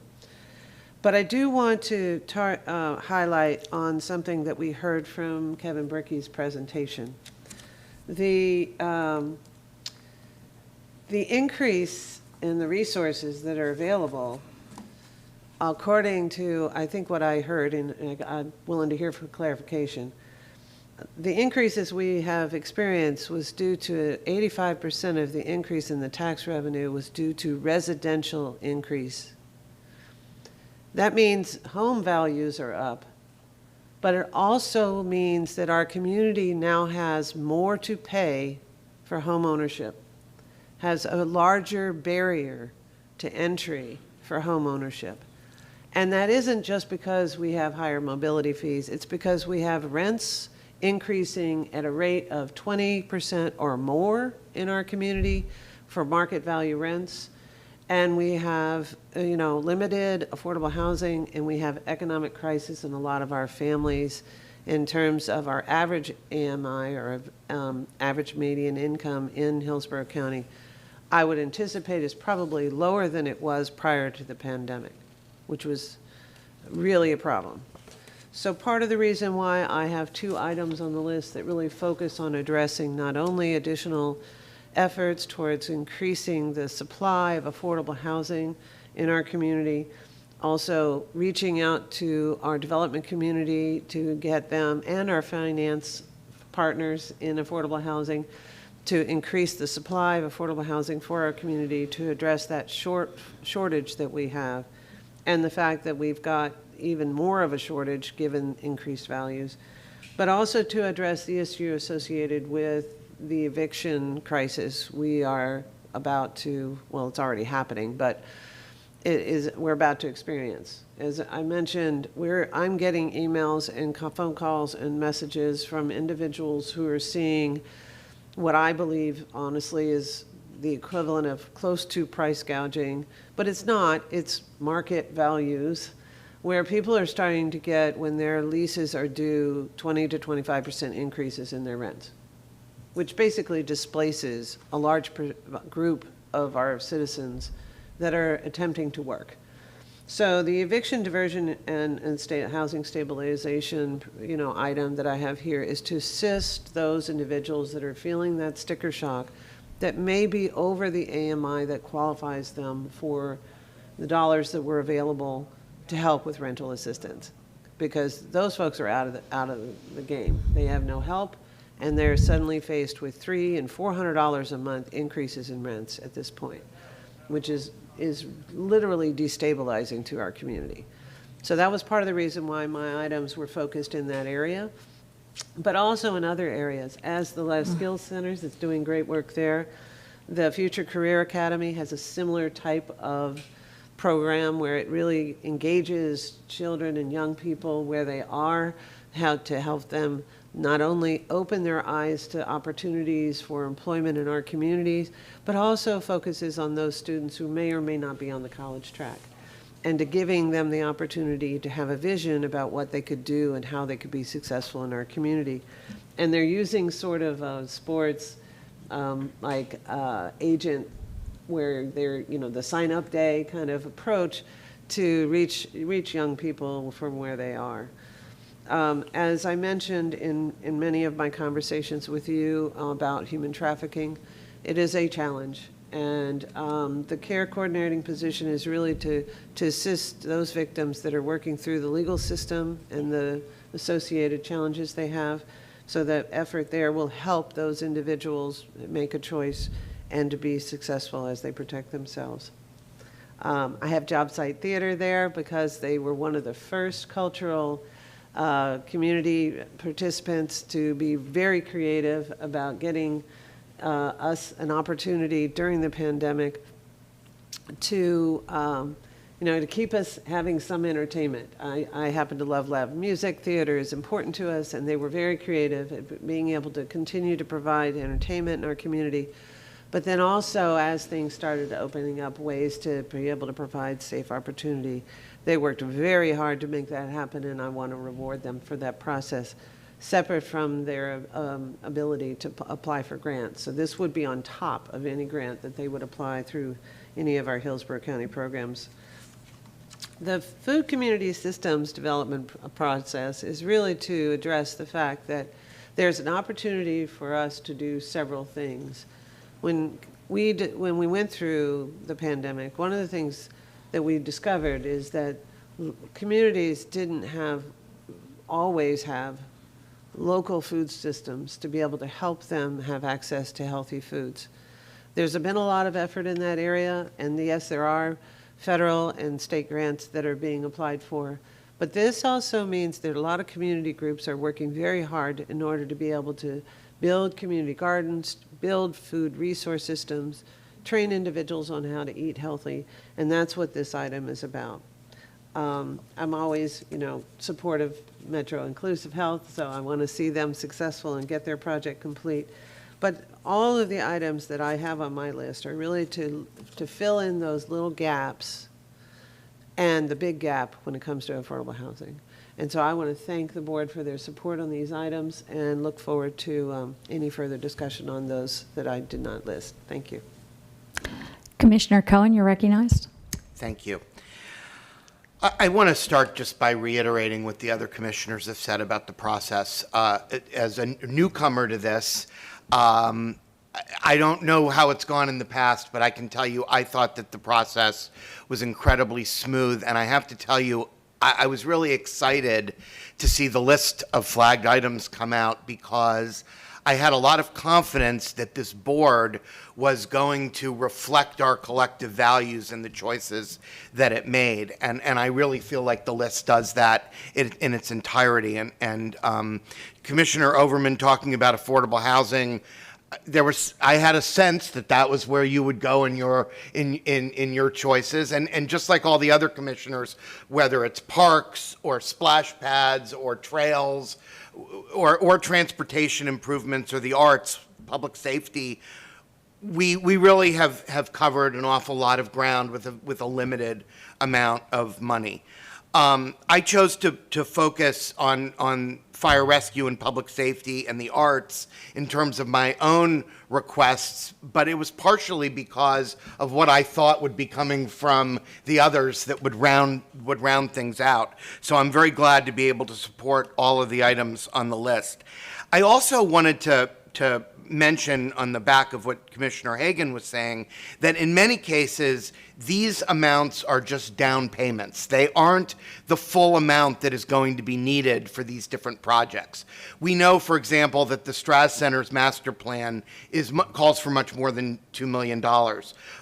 But I do want to highlight on something that we heard from Kevin Brickey's presentation. The increase in the resources that are available, according to, I think, what I heard, and I'm willing to hear for clarification, the increases we have experienced was due to 85% of the increase in the tax revenue was due to residential increase. That means home values are up, but it also means that our community now has more to pay for home ownership, has a larger barrier to entry for home ownership. And that isn't just because we have higher mobility fees, it's because we have rents increasing at a rate of 20% or more in our community for market value rents. And we have, limited affordable housing, and we have economic crisis in a lot of our families in terms of our average AMI, or average median income in Hillsborough County. I would anticipate is probably lower than it was prior to the pandemic, which was really a problem. So part of the reason why I have 2 items on the list that really focus on addressing not only additional efforts towards increasing the supply of affordable housing in our community, also reaching out to our development community to get them, and our finance partners in affordable housing, to increase the supply of affordable housing for our community, to address that shortage that we have, and the fact that we've got even more of a shortage given increased values, but also to address the issue associated with the eviction crisis we are about to, well, it's already happening, but we're about to experience. As I mentioned, I'm getting emails and phone calls and messages from individuals who are seeing what I believe, honestly, is the equivalent of close to price gouging, but it's not, it's market values, where people are starting to get, when their leases are due, 20 to 25% increases in their rents. which basically displaces a large group of our citizens that are attempting to work. So the eviction diversion and state housing stabilization, item that I have here is to assist those individuals that are feeling that sticker shock that may be over the AMI that qualifies them for the dollars that were available to help with rental assistance, because those folks are out of the game. They have no help, and they're suddenly faced with $300 and $400 a month increases in rents at this point, which is literally destabilizing to our community. So that was part of the reason why my items were focused in that area, but also in other areas. As the Life Skills Centers is doing great work there, the Future Career Academy has a similar type of program where it really engages children and young people where they are, how to help them not only open their eyes to opportunities for employment in our communities, but also focuses on those students who may or may not be on the college track, and to giving them the opportunity to have a vision about what they could do and how they could be successful in our community. And they're using sort of a sports agent, where they're, the sign-up day kind of approach to reach young people from where they are. As I mentioned in many of my conversations with you about human trafficking, it is a challenge. And the care coordinating position is really to assist those victims that are working through the legal system and the associated challenges they have. So that effort there will help those individuals make a choice and to be successful as they protect themselves. I have Job Site Theater there because they were one of the first cultural community participants to be very creative about getting us an opportunity during the pandemic to to keep us having some entertainment. I happen to love live music. Theater is important to us, and they were very creative at being able to continue to provide entertainment in our community. But then also, as things started opening up ways to be able to provide safe opportunity, they worked very hard to make that happen, and I want to reward them for that process, separate from their ability to apply for grants. So this would be on top of any grant that they would apply through any of our Hillsborough County programs. The food community systems development process is really to address the fact that there's an opportunity for us to do several things. When we went through the pandemic, one of the things that we discovered is that communities didn't always have local food systems to be able to help them have access to healthy foods. There's been a lot of effort in that area, and yes, there are federal and state grants that are being applied for. But this also means that a lot of community groups are working very hard in order to be able to build community gardens, build food resource systems, train individuals on how to eat healthy, and that's what this item is about. I'm always, supportive of Metro Inclusive Health, so I want to see them successful and get their project complete. But all of the items that I have on my list are really to fill in those little gaps and the big gap when it comes to affordable housing. And so I want to thank the board for their support on these items and look forward to any further discussion on those that I did not list. Thank you. Commissioner Cohen, you're recognized. Thank you. I want to start just by reiterating what the other commissioners have said about the process. As a newcomer to this, I don't know how it's gone in the past, but I can tell you I thought that the process was incredibly smooth, and I have to tell you, I was really excited to see the list of flagged items come out because I had a lot of confidence that this board was going to reflect our collective values and the choices that it made. And I really feel like the list does that in its entirety. And Commissioner Overman talking about affordable housing, I had a sense that was where you would go in your choices, and just like all the other commissioners, whether it's parks or splash pads or trails or transportation improvements or the arts, public safety, we really have covered an awful lot of ground with a limited amount of money. I chose to focus on fire rescue and public safety and the arts in terms of my own requests, but it was partially because of what I thought would be coming from the others that would round things out. So I'm very glad to be able to support all of the items on the list. I also wanted to mention on the back of what Commissioner Hagan was saying that in many cases, these amounts are just down payments. They aren't the full amount that is going to be needed for these different projects. We know, for example, that the Strass Center's master plan calls for much more than $2 million.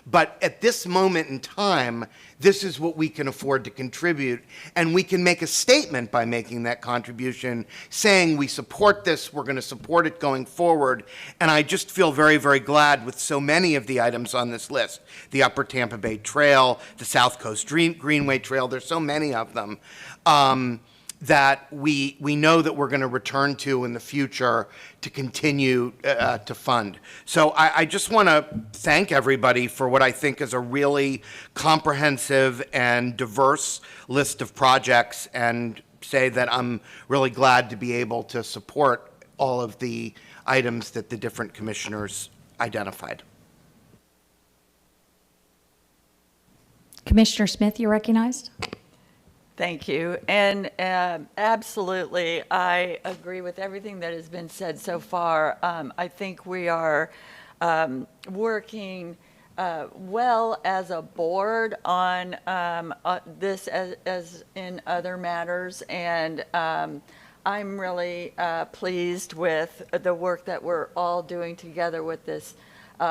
But at this moment in time, this is what we can afford to contribute, and we can make a statement by making that contribution saying we support this, we're going to support it going forward, and I just feel very, very glad with so many of the items on this list. The Upper Tampa Bay Trail, the South Coast Greenway Trail, there's so many of them, that we know that we're going to return to in the future to continue to fund. So I just want to thank everybody for what I think is a really comprehensive and diverse list of projects, and say that I'm really glad to be able to support all of the items that the different commissioners identified. Commissioner Smith, you're recognized. Thank you. And absolutely, I agree with everything that has been said so far. I think we are working well as a board on this as in other matters. And I'm really pleased with the work that we're all doing together with this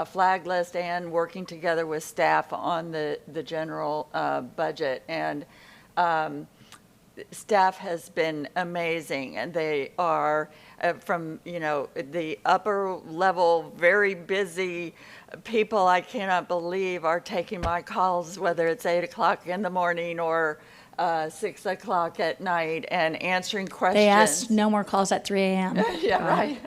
flag list and working together with staff on the general budget. And staff has been amazing, and they are from, the upper level, very busy people. I cannot believe are taking my calls, whether it's 8 o'clock in the morning or 6 o'clock at night, and answering questions. They asked no more calls at 3 a.m. Yeah, right.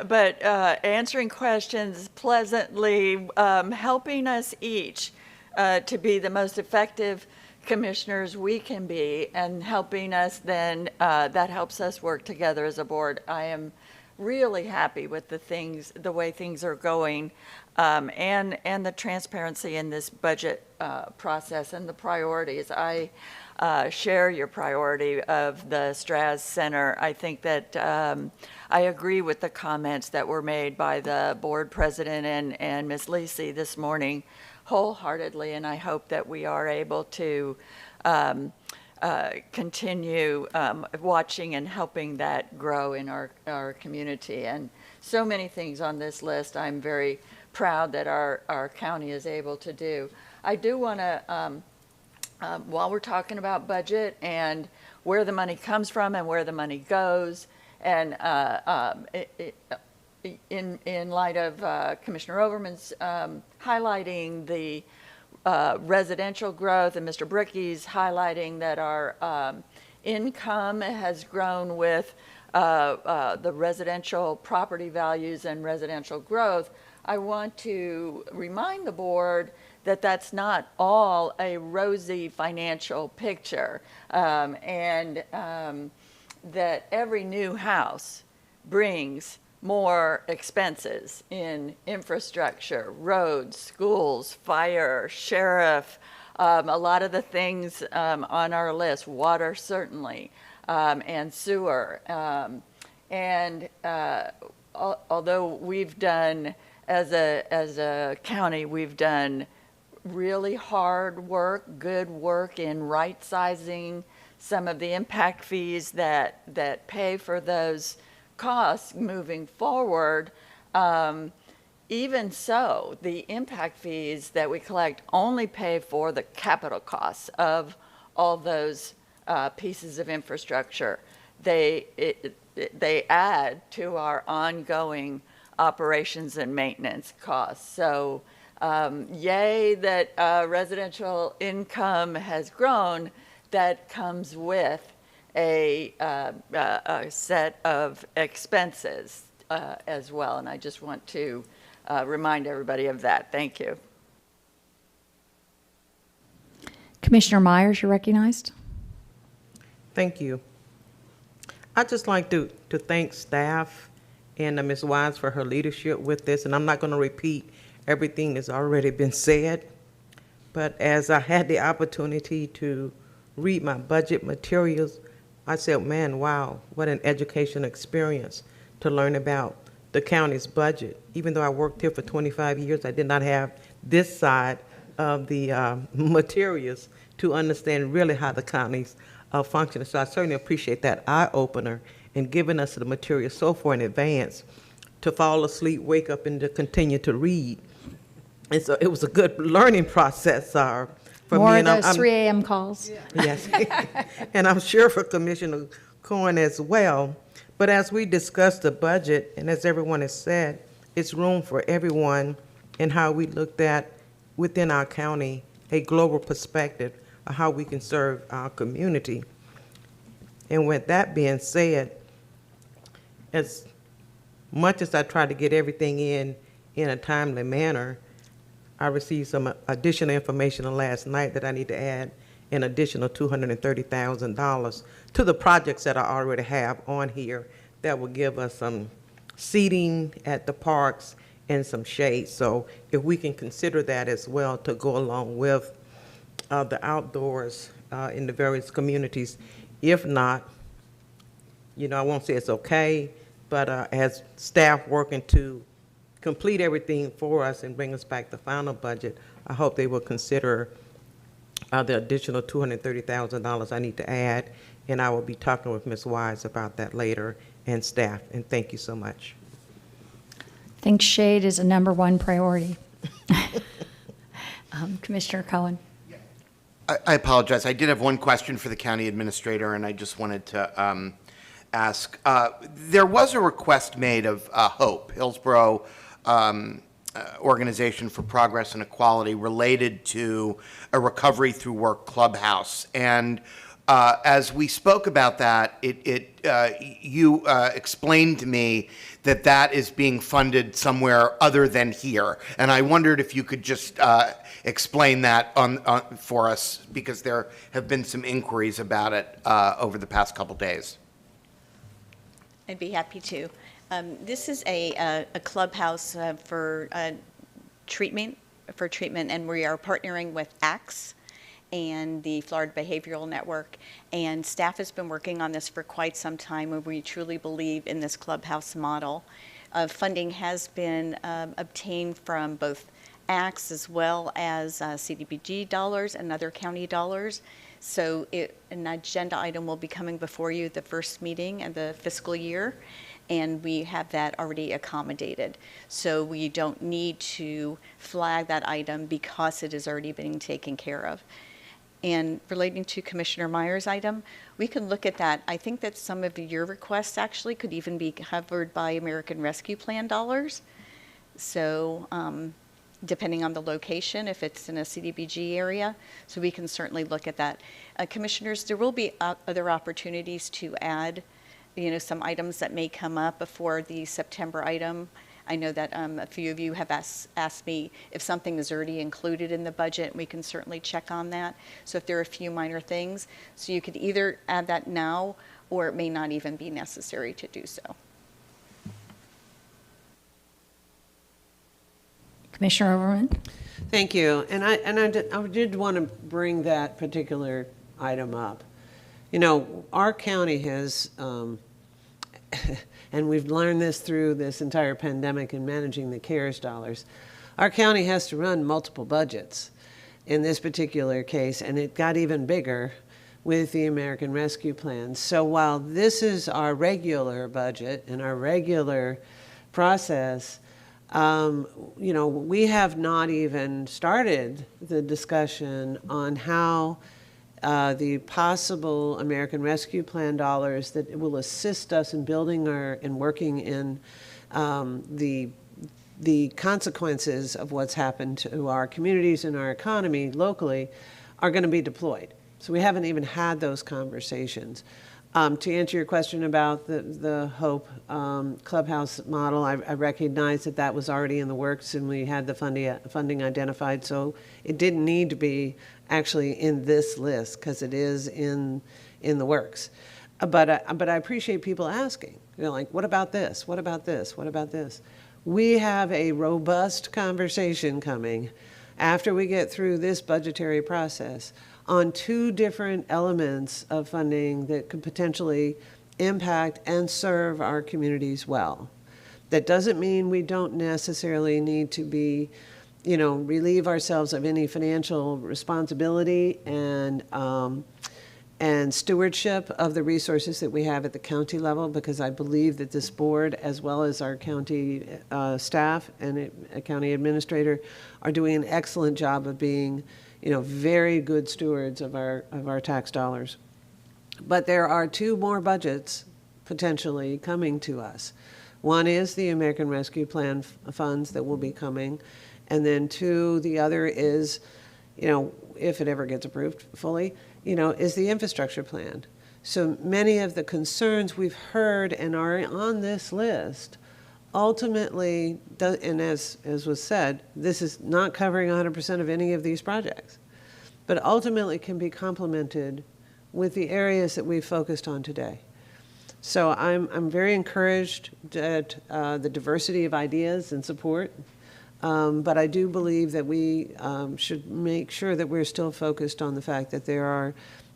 But answering questions pleasantly, helping us each to be the most effective commissioners we can be, and helping us then, that helps us work together as a board. I am really happy with the way things are going, and the transparency in this budget process and the priorities. I share your priority of the Strass Center. I think that I agree with the comments that were made by the board president and Ms. Lisi this morning wholeheartedly, and I hope that we are able to continue watching and helping that grow in our community. And so many things on this list I'm very proud that our county is able to do. I do want to, while we're talking about budget and where the money comes from and where the money goes, and in light of Commissioner Overman's highlighting the residential growth, and Mr. Brickey's highlighting that our income has grown with the residential property values and residential growth, I want to remind the board that that's not all a rosy financial picture, and that every new house brings more expenses in infrastructure, roads, schools, fire, sheriff, a lot of the things on our list, water certainly, and sewer. And although we've done, as a county, we've done really hard work, good work in right-sizing some of the impact fees that pay for those costs moving forward. Even so, the impact fees that we collect only pay for the capital costs of all those pieces of infrastructure. They add to our ongoing operations and maintenance costs. So yay that residential income has grown. That comes with a set of expenses as well. And I just want to remind everybody of that. Thank you. Commissioner Myers, you're recognized. Thank you. I'd just like to thank staff and Ms. Wise for her leadership with this, and I'm not going to repeat everything that's already been said, but as I had the opportunity to read my budget materials, I said, man, wow, what an educational experience to learn about the county's budget. Even though I worked here for 25 years, I did not have this side of the materials to understand really how the county's functioning. So I certainly appreciate that eye-opener and giving us the material so far in advance to fall asleep, wake up, and to continue to read. And so it was a good learning process for More me. of those 3 a.m. calls. Yes, and I'm sure for Commissioner Cohen as well. But as we discussed the budget, and as everyone has said, it's room for everyone in how we looked at within our county a global perspective of how we can serve our community. And with that being said, as much as I try to get everything in a timely manner, I received some additional information last night that I need to add an additional $230,000 to the projects that I already have on here that will give us some seating at the parks and some shade. So if we can consider that as well to go along with the outdoors in the various communities. If not, I won't say it's okay, but as staff working to complete everything for us and bring us back the final budget, I hope they will consider the additional $230,000 I need to add, and I will be talking with Ms. Wise about that later and staff, and thank you so much. I think shade is a #1 priority. Commissioner Cohen. I apologize. I did have one question for the county administrator, and I just wanted to ask. There was a request made of HOPE, Hillsborough Organization for Progress and Equality, related to a Recovery Through Work clubhouse. And as we spoke about that, you explained to me that that is being funded somewhere other than here. And I wondered if you could just explain that for us, because there have been some inquiries about it over the past couple days. I'd be happy to. This is a clubhouse for treatment, and we are partnering with ACTS and the Florida Behavioral Network, and staff has been working on this for quite some time, and we truly believe in this clubhouse model. Funding has been obtained from both ACTS as well as CDBG dollars and other county dollars. So an agenda item will be coming before you the first meeting of the fiscal year, and we have that already accommodated. So we don't need to flag that item because it is already being taken care of. And relating to Commissioner Myers' item, we can look at that. I think that some of your requests actually could even be covered by American Rescue Plan dollars. So depending on the location, if it's in a CDBG area, so we can certainly look at that. Commissioners, there will be other opportunities to add, some items that may come up before the September item. I know that a few of you have asked me if something is already included in the budget. We can certainly check on that. So if there are a few minor things, so you could either add that now, or it may not even be necessary to do so. Commissioner Overman. Thank you. And I did want to bring that particular item up. Our county has, and we've learned this through this entire pandemic and managing the CARES dollars, our county has to run multiple budgets in this particular case, and it got even bigger with the American Rescue Plan. So while this is our regular budget and our regular process, we have not even started the discussion on how the possible American Rescue Plan dollars that will assist us in building and working in the consequences of what's happened to our communities and our economy locally are going to be deployed. So we haven't even had those conversations. To answer your question about the Hope Clubhouse model, I recognize that that was already in the works and we had the funding identified, so it didn't need to be actually in this list because it is in the works. But I appreciate people asking, like, what about this? What about this? What about this? We have a robust conversation coming after we get through this budgetary process on two different elements of funding that could potentially impact and serve our communities well. That doesn't mean we don't necessarily need to be, relieve ourselves of any financial responsibility and stewardship of the resources that we have at the county level, because I believe that this board, as well as our county staff and a county administrator, are doing an excellent job of being very good stewards of our tax dollars. But there are two more budgets potentially coming to us. One is the American Rescue Plan funds that will be coming, and then two, the other is, if it ever gets approved fully, is the infrastructure plan. So many of the concerns we've heard and are on this list ultimately, and as was said, this is not covering 100% of any of these projects, but ultimately can be complemented with the areas that we've focused on today. So I'm very encouraged at the diversity of ideas and support, but I do believe that we should make sure that we're still focused on the fact that there are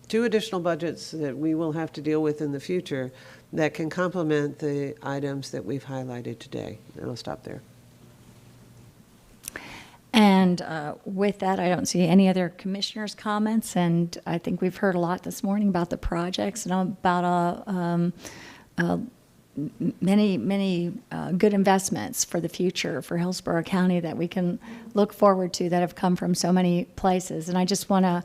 two additional budgets that we will have to deal with in the future that can complement the items that we've highlighted today. And I'll stop there. And with that, I don't see any other commissioners' comments, and I think we've heard a lot this morning about the projects and about many good investments for the future for Hillsborough County that we can look forward to that have come from so many places. And I just want to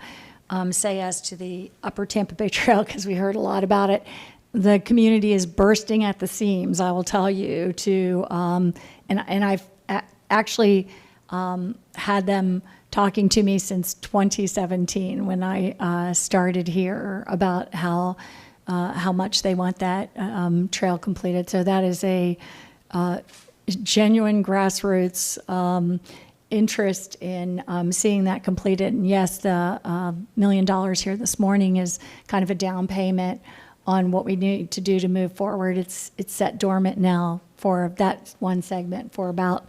say, as to the Upper Tampa Bay Trail, because we heard a lot about it, the community is bursting at the seams, I will tell you, and I've actually had them talking to me since 2017 when I started here about how much they want that trail completed. So that is a genuine grassroots interest in seeing that completed. And yes, the $1 million here this morning is kind of a down payment on what we need to do to move forward. It's set dormant now for that one segment for about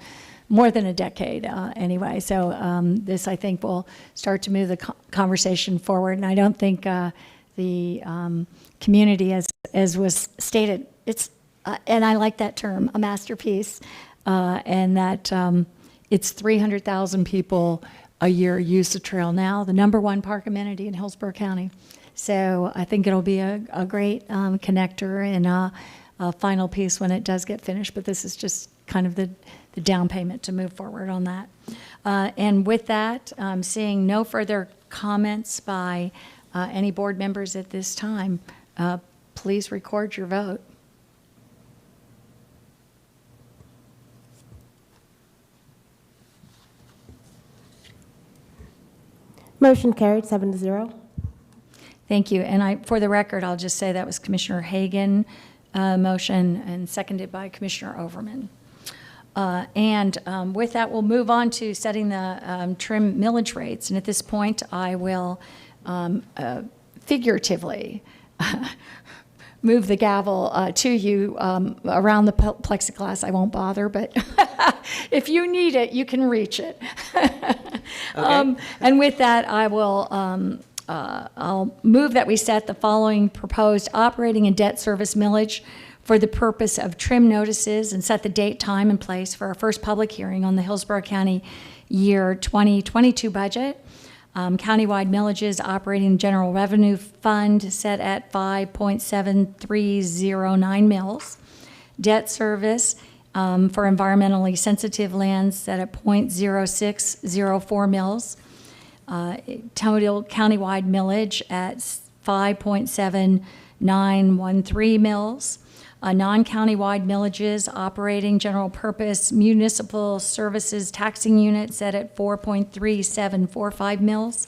more than a decade anyway. So this, I think, will start to move the conversation forward. And I don't think the community, as was stated, it's, and I like that term, a masterpiece, and that it's 300,000 people a year use the trail now, the #1 park amenity in Hillsborough County. So I think it'll be a great connector and a final piece when it does get finished. But this is just kind of the down payment to move forward on that. And with that, seeing no further comments by any board members at this time, please record your vote. Motion carried, 7-0. Thank you. And for the record, I'll just say that was Commissioner Hagan motion and seconded by Commissioner Overman. And with that, we'll move on to setting the trim millage rates. And at this point, I will figuratively move the gavel to you around the plexiglass. I won't bother, but if you need it, you can reach it. Okay. And with that, I will I'll move that we set the following proposed operating and debt service millage for the purpose of trim notices and set the date, time, and place for our first public hearing on the Hillsborough County year 2022 budget. Countywide millages operating general revenue fund set at 5.7309 mils. Debt service for environmentally sensitive lands set at 0.0604 mils. Total countywide millage at 5.7913 mils. Non-countywide millages operating general purpose municipal services taxing unit set at 4.3745 mils.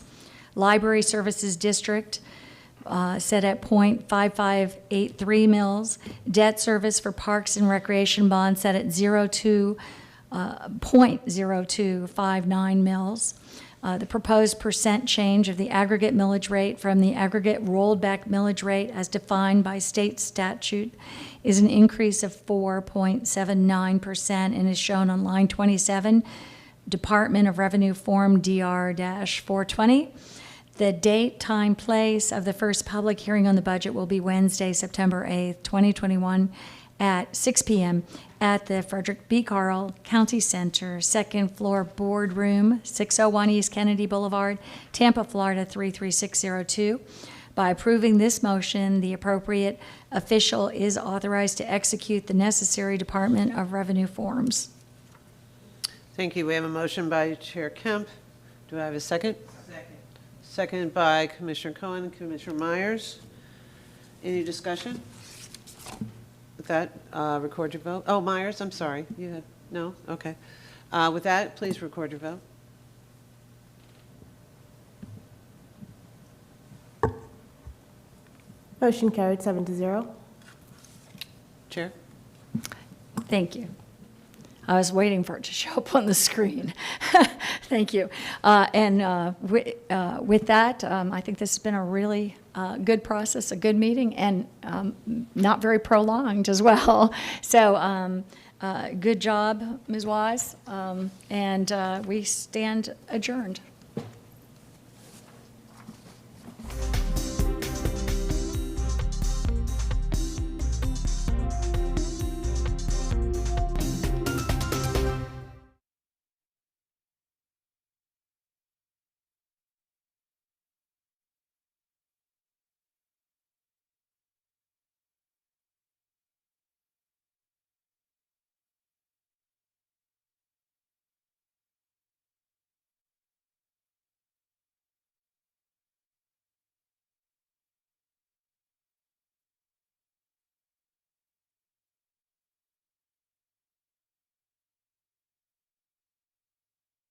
Library services district set at .5583 mils. Debt service for parks and recreation bonds set at 0.0259 mils. The proposed percent change of the aggregate millage rate from the aggregate rolled back millage rate as defined by state statute is an increase of 4.79% and is shown on line 27, Department of Revenue Form DR-420. The date, time, place of the first public hearing on the budget will be Wednesday, September 8th, 2021 at 6 p.m. at the Frederick B. Carl County Center, second floor boardroom, 601 East Kennedy Boulevard, Tampa, Florida 33602. By approving this motion, the appropriate official is authorized to execute the necessary Department of Revenue forms. Thank you. We have a motion by Chair Kemp. Do I have a second? Second by Commissioner Cohen and Commissioner Myers. Any discussion? With that, record your vote. Oh, Myers, I'm sorry. You had, no? Okay. With that, please record your vote. Motion carried 7-0. Chair? Thank you. I was waiting for it to show up on the screen. Thank you. With that, I think this has been a really good process, a good meeting, and not very prolonged as well. So good job, Ms. Wise, and we stand adjourned.